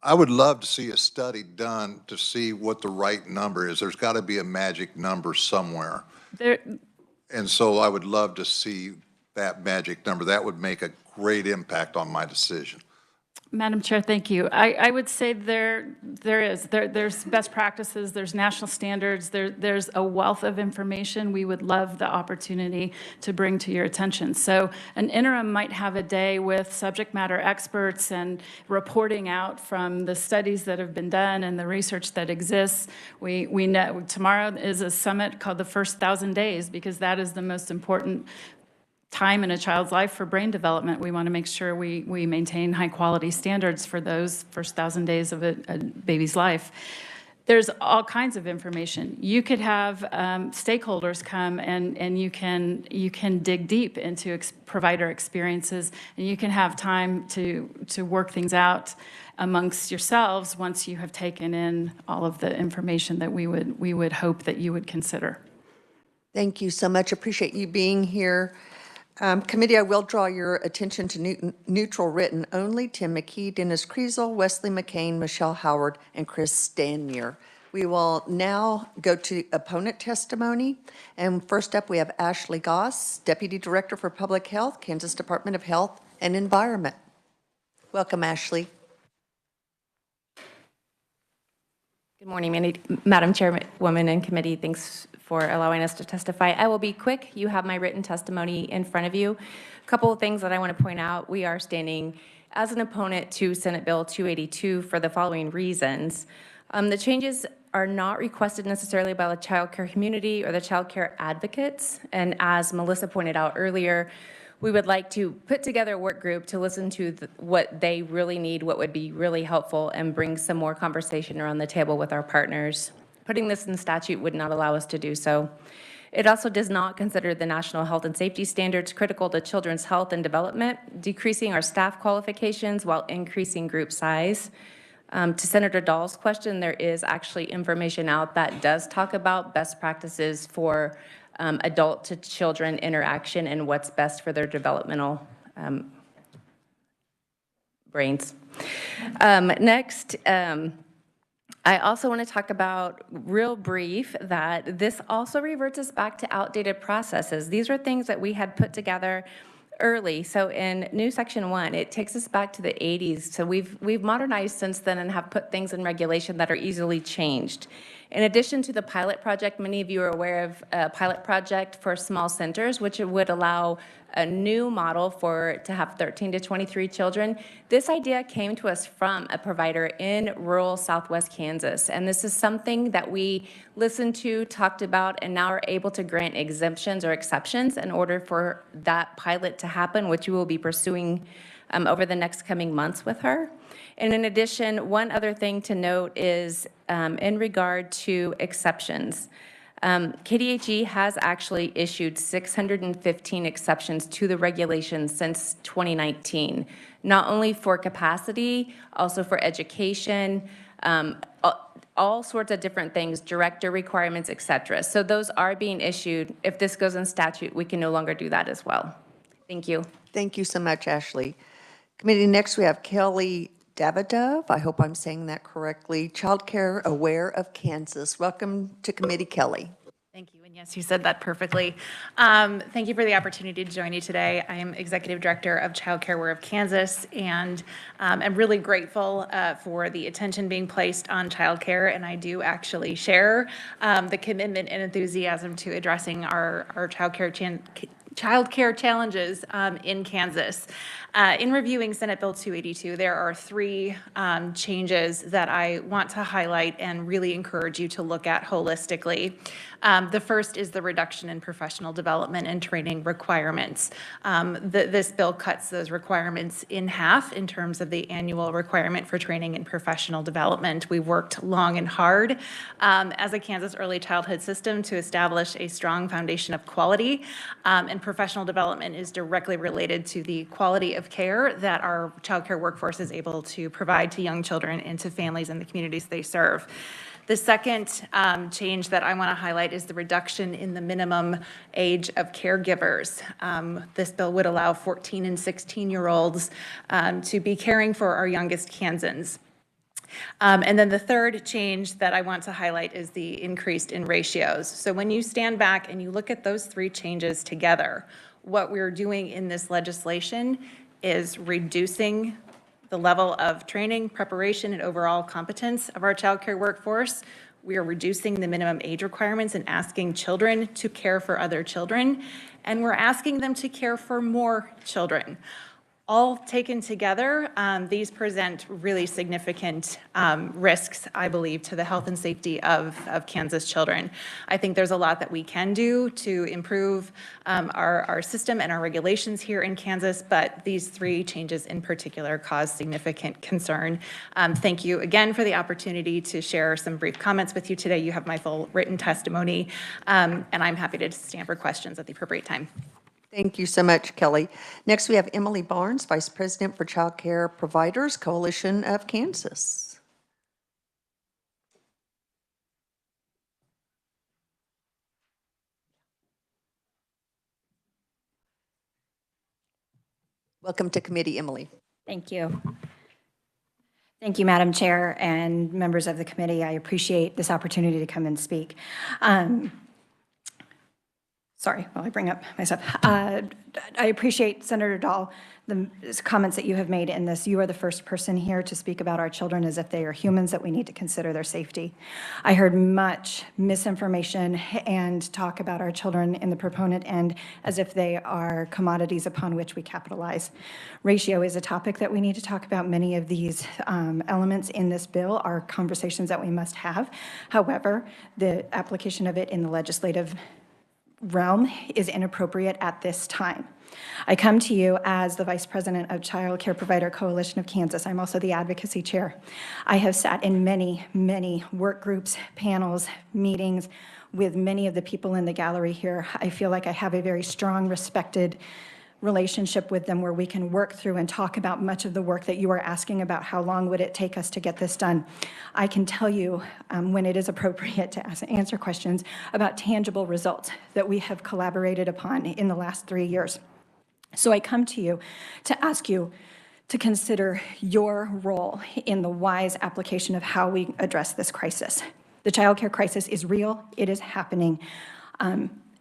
I would love to see a study done to see what the right number is. There's got to be a magic number somewhere. And so I would love to see that magic number. That would make a great impact on my decision. Madam Chair, thank you. I would say there's best practices, there's national standards, there's a wealth of information we would love the opportunity to bring to your attention. So an interim might have a day with subject matter experts and reporting out from the studies that have been done and the research that exists. We know tomorrow is a summit called the First 1,000 Days, because that is the most important time in a child's life for brain development. We want to make sure we maintain high quality standards for those first 1,000 days of a baby's life. There's all kinds of information. You could have stakeholders come and you can dig deep into provider experiences, and you can have time to work things out amongst yourselves once you have taken in all of the information that we would hope that you would consider. Thank you so much. Appreciate you being here. Committee, I will draw your attention to neutral written only. Tim McKee, Dennis Kriesel, Wesley McCain, Michelle Howard, and Chris Stanier. We will now go to opponent testimony. And first up, we have Ashley Goss, Deputy Director for Public Health, Kansas Department of Health and Environment. Welcome, Ashley. Good morning, Madam Chairwoman and committee. Thanks for allowing us to testify. I will be quick. You have my written testimony in front of you. A couple of things that I want to point out. We are standing as an opponent to Senate Bill 282 for the following reasons. The changes are not requested necessarily by the child care community or the child care advocates. And as Melissa pointed out earlier, we would like to put together a work group to listen to what they really need, what would be really helpful, and bring some more conversation around the table with our partners. Putting this in statute would not allow us to do so. It also does not consider the national health and safety standards critical to children's health and development, decreasing our staff qualifications while increasing group size. To Senator Dahl's question, there is actually information out that does talk about best practices for adult to children interaction and what's best for their developmental brains. Next, I also want to talk about real brief that this also reverts us back to outdated processes. These are things that we had put together early. So in new section 1, it takes us back to the 80s. So we've modernized since then and have put things in regulation that are easily changed. In addition to the pilot project, many of you are aware of a pilot project for small centers, which would allow a new model to have 13 to 23 children. This idea came to us from a provider in rural Southwest Kansas. And this is something that we listened to, talked about, and now are able to grant exemptions or exceptions in order for that pilot to happen, which we will be pursuing over the next coming months with her. And in addition, one other thing to note is in regard to exceptions. KDHE has actually issued 615 exceptions to the regulations since 2019, not only for capacity, also for education, all sorts of different things, director requirements, et cetera. So those are being issued. If this goes in statute, we can no longer do that as well. Thank you. Thank you so much, Ashley. Committee, next we have Kelly Davidov. I hope I'm saying that correctly. Child Care Aware of Kansas. Welcome to committee, Kelly. Thank you, and yes, you said that perfectly. Thank you for the opportunity to join you today. I am Executive Director of Child Care Aware of Kansas, and I'm really grateful for the attention being placed on child care, and I do actually share the commitment and enthusiasm to addressing our child care challenges in Kansas. In reviewing Senate Bill 282, there are 3 changes that I want to highlight and really encourage you to look at holistically. The first is the reduction in professional development and training requirements. This bill cuts those requirements in half in terms of the annual requirement for training and professional development. We worked long and hard as a Kansas early childhood system to establish a strong foundation of quality, and professional development is directly related to the quality of care that our child care workforce is able to provide to young children and to families in the communities they serve. The second change that I want to highlight is the reduction in the minimum age of caregivers. This bill would allow 14 and 16-year-olds to be caring for our youngest Kansans. And then the third change that I want to highlight is the increase in ratios. So when you stand back and you look at those three changes together, what we're doing in this legislation is reducing the level of training, preparation, and overall competence of our child care workforce. We are reducing the minimum age requirements and asking children to care for other children, and we're asking them to care for more children. All taken together, these present really significant risks, I believe, to the health and safety of Kansas children. I think there's a lot that we can do to improve our system and our regulations here in Kansas, but these three changes in particular cause significant concern. Thank you again for the opportunity to share some brief comments with you today. You have my full written testimony, and I'm happy to stand for questions at the appropriate time. Thank you so much, Kelly. Next, we have Emily Barnes, Vice President for Child Care Providers, Coalition of Kansas. Welcome to committee, Emily. Thank you. Thank you, Madam Chair and members of the committee. I appreciate this opportunity to come and speak. Sorry, while I bring up myself. I appreciate Senator Dahl, the comments that you have made in this. You are the first person here to speak about our children as if they are humans, that we need to consider their safety. I heard much misinformation and talk about our children in the proponent end as if they are commodities upon which we capitalize. Ratio is a topic that we need to talk about. Many of these elements in this bill are conversations that we must have. However, the application of it in the legislative realm is inappropriate at this time. I come to you as the Vice President of Child Care Provider Coalition of Kansas. I'm also the advocacy chair. I have sat in many, many work groups, panels, meetings with many of the people in the gallery here. I feel like I have a very strong, respected relationship with them where we can work through and talk about much of the work that you are asking about. How long would it take us to get this done? I can tell you when it is appropriate to answer questions about tangible results that we have collaborated upon in the last 3 years. So I come to you to ask you to consider your role in the wise application of how we address this crisis. The child care crisis is real. It is happening.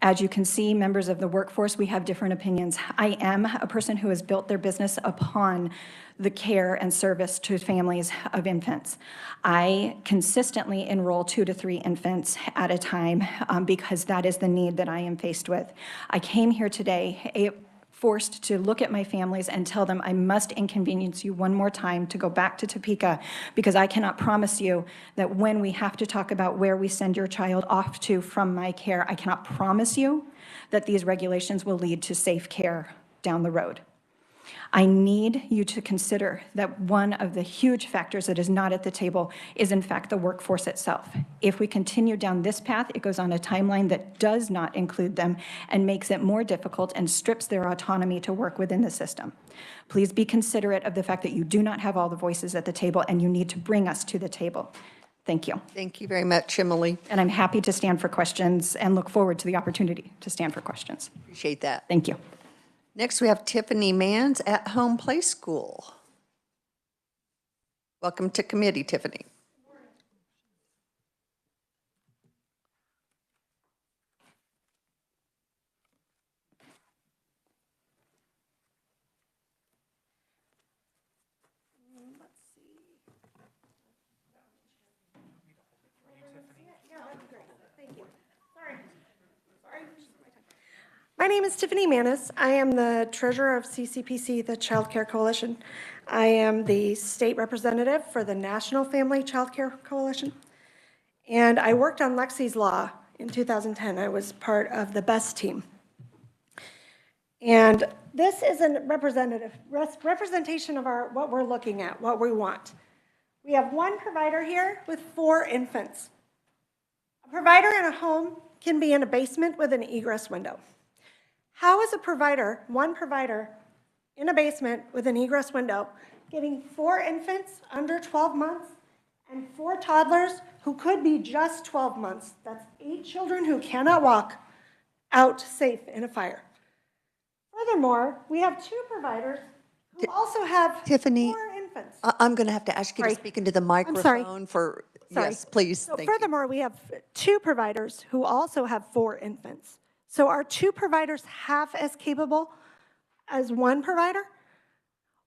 As you can see, members of the workforce, we have different opinions. I am a person who has built their business upon the care and service to families of infants. I consistently enroll 2 to 3 infants at a time because that is the need that I am faced with. I came here today forced to look at my families and tell them I must inconvenience you one more time to go back to Topeka, because I cannot promise you that when we have to talk about where we send your child off to from my care, I cannot promise you that these regulations will lead to safe care down the road. I need you to consider that one of the huge factors that is not at the table is, in fact, the workforce itself. If we continue down this path, it goes on a timeline that does not include them and makes it more difficult and strips their autonomy to work within the system. Please be considerate of the fact that you do not have all the voices at the table, and you need to bring us to the table. Thank you. Thank you very much, Emily. And I'm happy to stand for questions and look forward to the opportunity to stand for questions. Appreciate that. Thank you. Next, we have Tiffany Manns at Home Play School. Welcome to committee, Tiffany. My name is Tiffany Mannis. I am the treasurer of CCPC, the Child Care Coalition. I am the state representative for the National Family Child Care Coalition. And I worked on Lexi's Law In 2010, I was part of the BEST team. And this is a representation of what we're looking at, what we want. We have one provider here with 4 infants. A provider in a home can be in a basement with an egress window. How is one provider in a basement with an egress window, getting 4 infants under 12 months and 4 toddlers who could be just 12 months? That's 8 children who cannot walk out safe in a fire. Furthermore, we have 2 providers who also have Tiffany, 4 infants. I'm going to have to ask you to speak into the microphone for, yes, please. So Thank you. furthermore, we have 2 providers who also have 4 infants. So are 2 providers half as capable as 1 provider?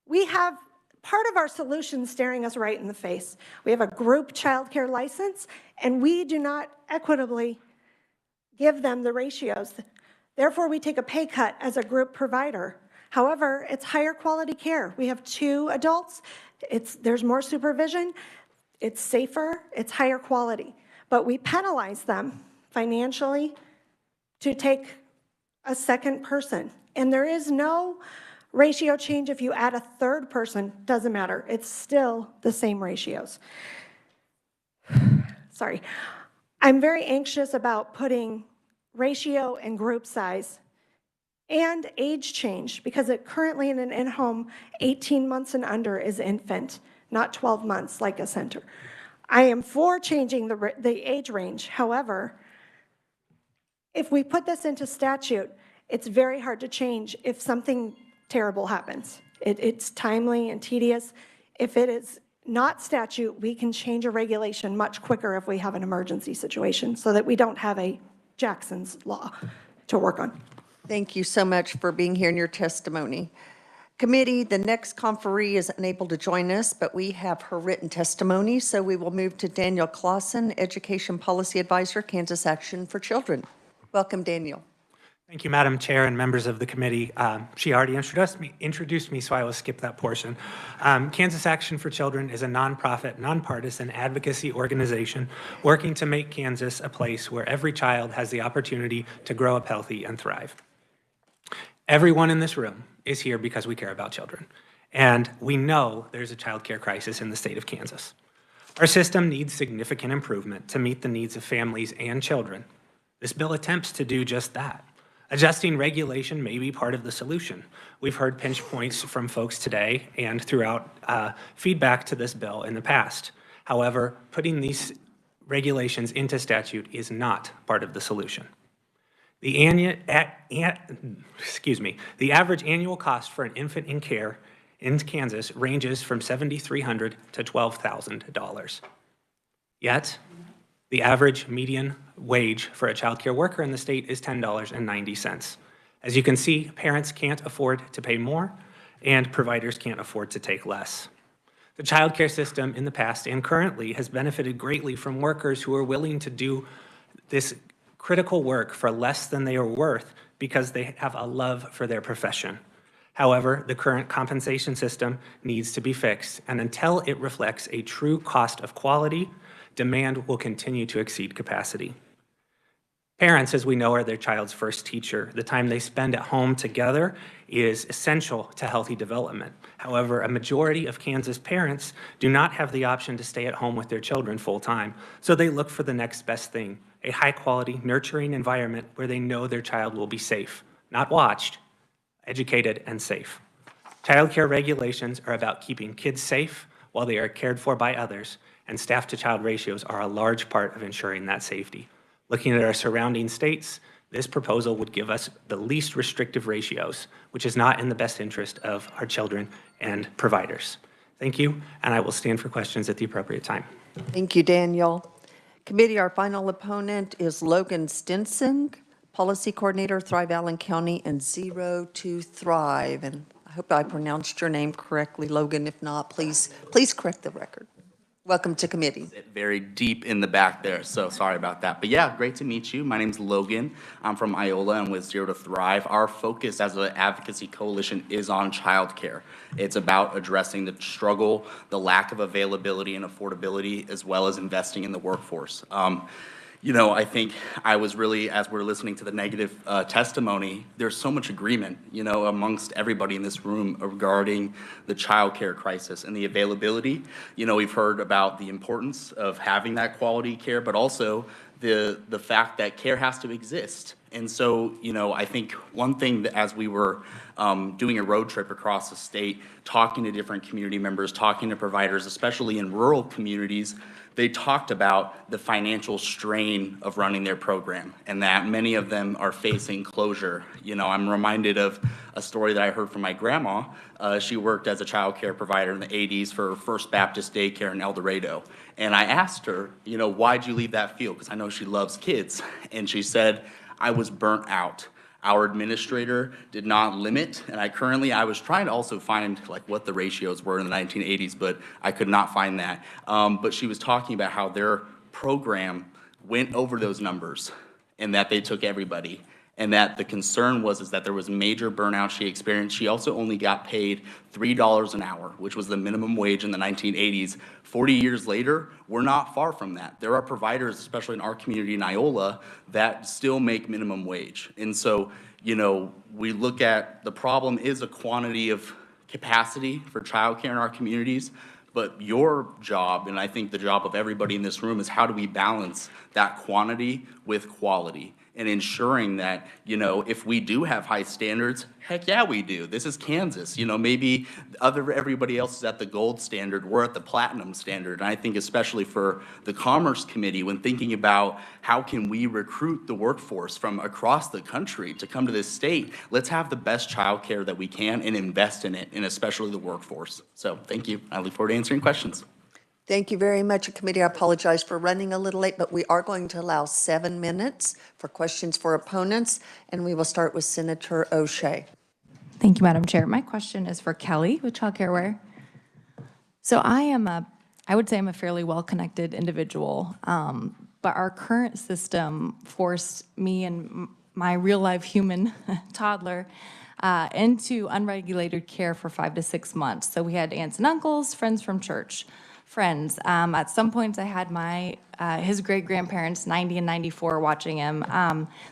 We have part of our solution staring us right in the face. We have a group childcare license, and we do not equitably give them the ratios. Therefore, we take a pay cut as a group provider. However, it's higher quality care. We have 2 adults. There's more supervision. It's safer. It's higher quality. But we penalize them financially to take a second person. And there is no ratio change if you add a 3rd person. Doesn't matter. It's still the same ratios. Sorry. I'm very anxious about putting ratio and group size and age change, because it currently in an in-home, 18 months and under is infant, not 12 months like a center. I am for changing the age range. However, if we put this into statute, it's very hard to change if something terrible happens. It's timely and tedious. If it is not statute, we can change a regulation much quicker if we have an emergency situation, so that we don't have a Jackson's Law to work on. Thank you so much for being here in your testimony. Committee, the next conferee is unable to join us, but we have her written testimony, so we will move to Daniel Clausen, Education Policy Advisor, Kansas Action for Children. Welcome, Daniel. Thank you, Madam Chair and members of the committee. She already introduced me, so I will skip that portion. Kansas Action for Children is a nonprofit, nonpartisan advocacy organization working to make Kansas a place where every child has the opportunity to grow up healthy and thrive. Everyone in this room is here because we care about children, and we know there's a child care crisis in the state of Kansas. Our system needs significant improvement to meet the needs of families and children. This bill attempts to do just that. Adjusting regulation may be part of the solution. We've heard pinch points from folks today and throughout feedback to this bill in the past. However, putting these regulations into statute is not part of the solution. The average annual cost for an infant in care in Kansas ranges from $7,300 to $12,000. Yet, the average median wage for a child care worker in the state is $10.90. As you can see, parents can't afford to pay more, and providers can't afford to take less. The child care system in the past and currently has benefited greatly from workers who are willing to do this critical work for less than they are worth because they have a love for their profession. However, the current compensation system needs to be fixed, and until it reflects a true cost of quality, demand will continue to exceed capacity. Parents, as we know, are their child's first teacher. The time they spend at home together is essential to healthy development. However, a majority of Kansas parents do not have the option to stay at home with their children full time, so they look for the next best thing, a high-quality, nurturing environment where they know their child will be safe, not watched, educated, and safe. Child care regulations are about keeping kids safe while they are cared for by others, and staff-to-child ratios are a large part of ensuring that safety. Looking at our surrounding states, this proposal would give us the least restrictive ratios, which is not in the best interest of our children and providers. Thank you, and I will stand for questions at the appropriate time. Thank you, Daniel. Committee, our final opponent is Logan Stinson, Policy Coordinator, Thrive Allen County, and Zero to Thrive. And I hope I pronounced your name correctly, Logan. If not, please correct the record. Welcome to committee. Very deep in the back there, so sorry about that. But yeah, great to meet you. My name's Logan. I'm from Iola and with Zero to Thrive. Our focus as an advocacy coalition is on childcare. It's about addressing the struggle, the lack of availability and affordability, as well as investing in the workforce. I think I was really, as we're listening to the negative testimony, there's so much agreement, amongst everybody in this room regarding the childcare crisis and the availability. We've heard about the importance of having that quality care, but also the fact that care has to exist. And so, I think one thing that as we were doing a road trip across the state, talking to different community members, talking to providers, especially in rural communities, they talked about the financial strain of running their program and that many of them are facing closure. I'm reminded of a story that I heard from my grandma. She worked as a child care provider in the 80s for First Baptist Daycare in El Dorado. And I asked her, why'd you leave that field? Because I know she loves kids. And she said, I was burnt out. Our administrator did not limit, and I was trying to also find what the ratios were in the 1980s, but I could not find that. But she was talking about how their program went over those numbers and that they took everybody. And that the concern was that there was major burnout she experienced. She also only got paid $3 an hour, which was the minimum wage in the 1980s. 40 years later, we're not far from that. There are providers, especially in our community in Iola, that still make minimum wage. And so, we look at the problem is a quantity of capacity for childcare in our communities. But your job, and I think the job of everybody in this room, is how do we balance that quantity with quality? And ensuring that, if we do have high standards, heck yeah, we do. This is Kansas. Maybe everybody else is at the gold standard. We're at the platinum standard. And I think especially for the Commerce Committee, when thinking about how can we recruit the workforce from across the country to come to this state, let's have the best child care that we can and invest in it, and especially the workforce. So thank you. I look forward to answering questions. Thank you very much, committee. I apologize for running a little late, but we are going to allow 7 minutes for questions for opponents, and we will start with Senator O'Shea. Thank you, Madam Chair. My question is for Kelly with Child Care Aware. So I would say I'm a fairly well-connected individual, but our current system forced me and my real-life human toddler into unregulated care for 5 to 6 months. So we had aunts and uncles, friends from church. Friends. At some points I had his great-grandparents, 90 and 94, watching him.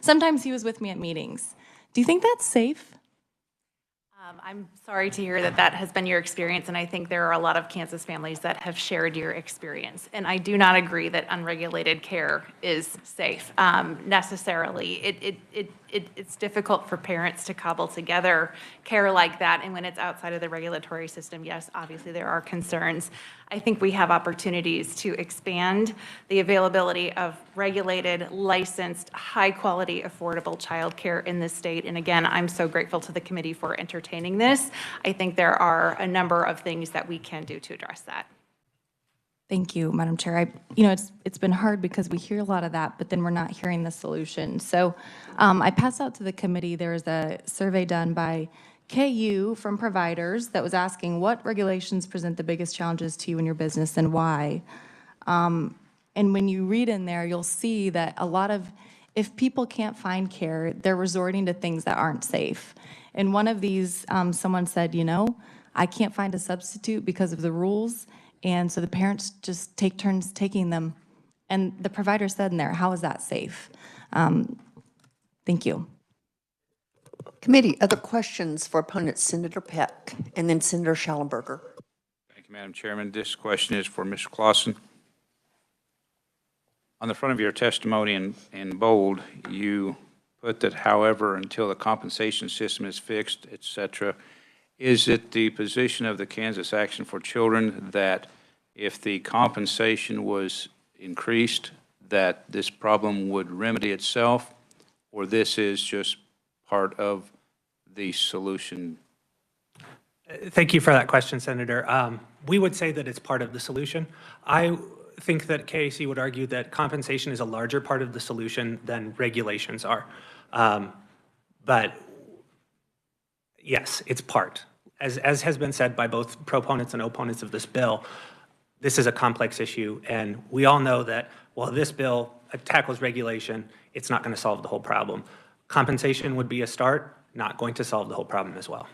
Sometimes he was with me at meetings. Do you think that's safe? I'm sorry to hear that has been your experience, and I think there are a lot of Kansas families that have shared your experience. And I do not agree that unregulated care is safe necessarily. It's difficult for parents to cobble together care like that, and when it's outside of the regulatory system, yes, obviously there are concerns. I think we have opportunities to expand the availability of regulated, licensed, high-quality, affordable childcare in this state. And again, I'm so grateful to the committee for entertaining this. I think there are a number of things that we can do to address that. Thank you, Madam Chair. It's been hard because we hear a lot of that, but then we're not hearing the solution. So I passed out to the committee, there was a survey done by KU from providers that was asking what regulations present the biggest challenges to you in your business and why. And when you read in there, you'll see that if people can't find care, they're resorting to things that aren't safe. And one of these, someone said, I can't find a substitute because of the rules. And so the parents just take turns taking them. And the provider said in there, how is that safe? Thank you. Committee, other questions for opponents? Senator Peck and then Senator Schallenberger. Thank you, Madam Chairman. This question is for Ms. Clausen. On the front of your testimony in bold, you put that, however, until the compensation system is fixed, et cetera, is it the position of the Kansas Action for Children that if the compensation was increased, that this problem would remedy itself, or this is just part of the solution? Thank you for that question, Senator. We would say that it's part of the solution. I think that KAC would argue that compensation is a larger part of the solution than regulations are. But yes, it's part. As has been said by both proponents and opponents of this bill, this is a complex issue, and we all know that while this bill tackles regulation, it's not going to solve the whole problem. Compensation would be a start, not going to solve the whole problem as well.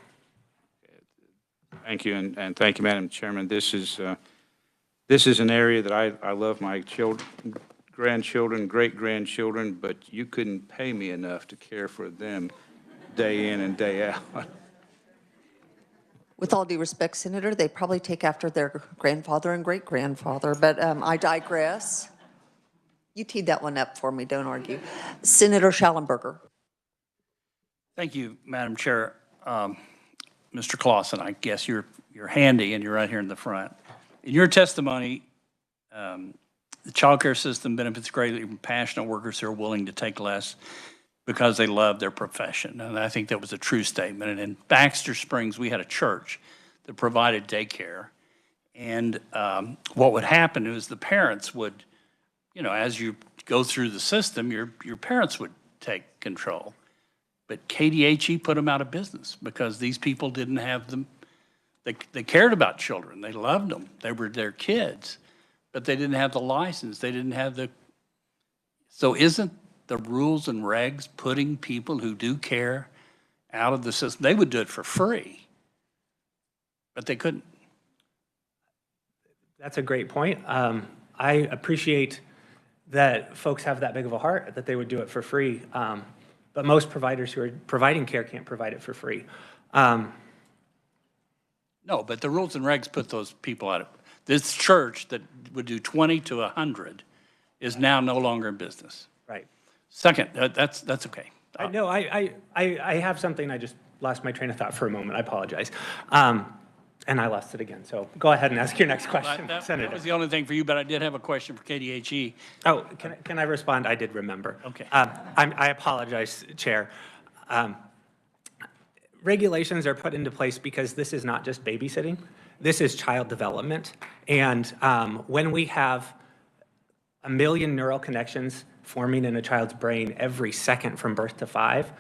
Thank you, and thank you, Madam Chairman. This is an area that I love my grandchildren, great-grandchildren, but you couldn't pay me enough to care for them day in and day out. With all due respect, Senator, they probably take after their grandfather and great-grandfather, but I digress. You teed that one up for me, don't argue. Senator Schallenberger. Thank you, Madam Chair. Mr. Clausen, I guess you're handy and you're right here in the front. In your testimony, the child care system benefits greatly from passionate workers who are willing to take less because they love their profession. And I think that was a true statement. And in Baxter Springs, we had a church that provided daycare. And what would happen is the parents would, you know, as you go through the system, your parents would take control. But KDHE put them out of business because these people didn't have them. They cared about children. They loved them. They were their kids. But they didn't have the license. They didn't have the, so isn't the rules and regs putting people who do care out of the system? They would do it for free, but they couldn't. That's a great point. I appreciate that folks have that big of a heart that they would do it for free. But most providers who are providing care can't provide it for free. No, but the rules and regs put those people out of, this church that would do 20 to 100 is now no longer in business. Right. Second, that's okay. No, I have something, I just lost my train of thought for a moment, I apologize. And I lost it again, so go ahead and ask your next question, Senator. That was the only thing for you, but I did have a question for KDHE. Oh, can I respond? I did remember. Okay. I apologize, Chair. Regulations are put into place because this is not just babysitting. This is child development. And when we have 1 million neural connections forming in a child's brain every second from birth to 5,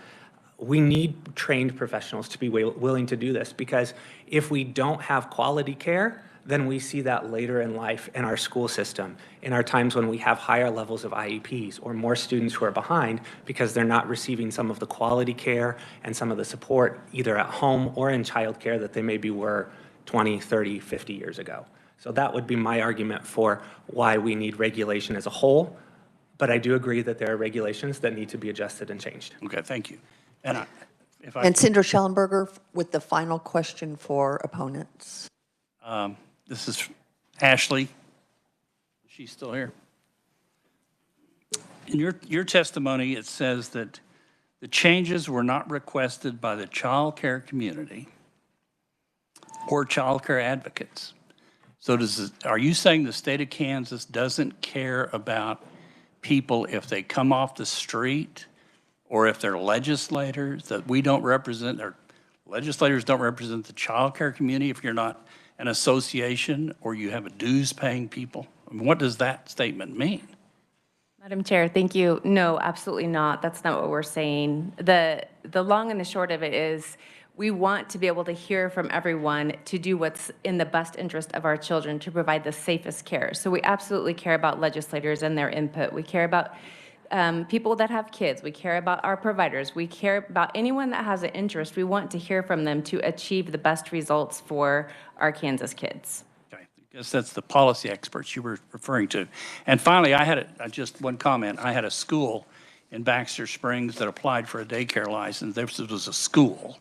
we need trained professionals to be willing to do this, because if we don't have quality care, then we see that later in life in our school system, in our times when we have higher levels of IEPs or more students who are behind because they're not receiving some of the quality care and some of the support either at home or in childcare that they maybe were 20, 30, 50 years ago. So that would be my argument for why we need regulation as a whole. But I do agree that there are regulations that need to be adjusted and changed. Okay, thank you. And And Senator Schallenberger with the final question for opponents. This is Ashley. She's still here. In your testimony, it says that the changes were not requested by the child care community or child care advocates. So are you saying the state of Kansas doesn't care about people if they come off the street, or if they're legislators, that we don't represent, or legislators don't represent the child care community if you're not an association or you have a dues-paying people? I mean, what does that statement mean? Madam Chair, thank you. No, absolutely not. That's not what we're saying. The long and the short of it is we want to be able to hear from everyone to do what's in the best interest of our children, to provide the safest care. So we absolutely care about legislators and their input. We care about people that have kids. We care about our providers. We care about anyone that has an interest. We want to hear from them to achieve the best results for our Kansas kids. Okay, I guess that's the policy experts you were referring to. And finally, I had just one comment. I had a school in Baxter Springs that applied for a daycare license. This was a school,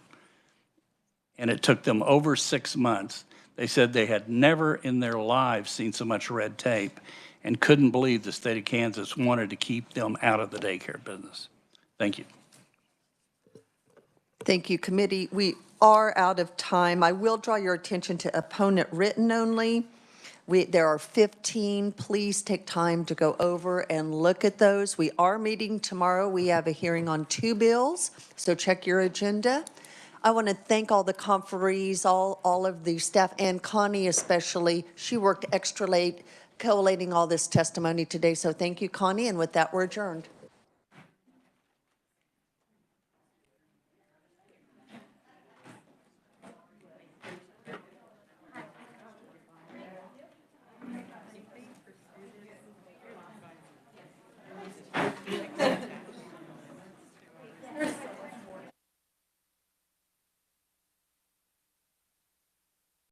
and it took them over 6 months. They said they had never in their lives seen so much red tape, and couldn't believe the state of Kansas wanted to keep them out of the daycare business. Thank you. Thank you, committee. We are out of time. I will draw your attention to opponent written only. There are 15. Please take time to go over and look at those. We are meeting tomorrow. We have a hearing on 2 bills, so check your agenda. I want to thank all the conferees, all of the staff, and Connie especially. She worked extra late collating all this testimony today, so thank you, Connie, and with that, we're adjourned.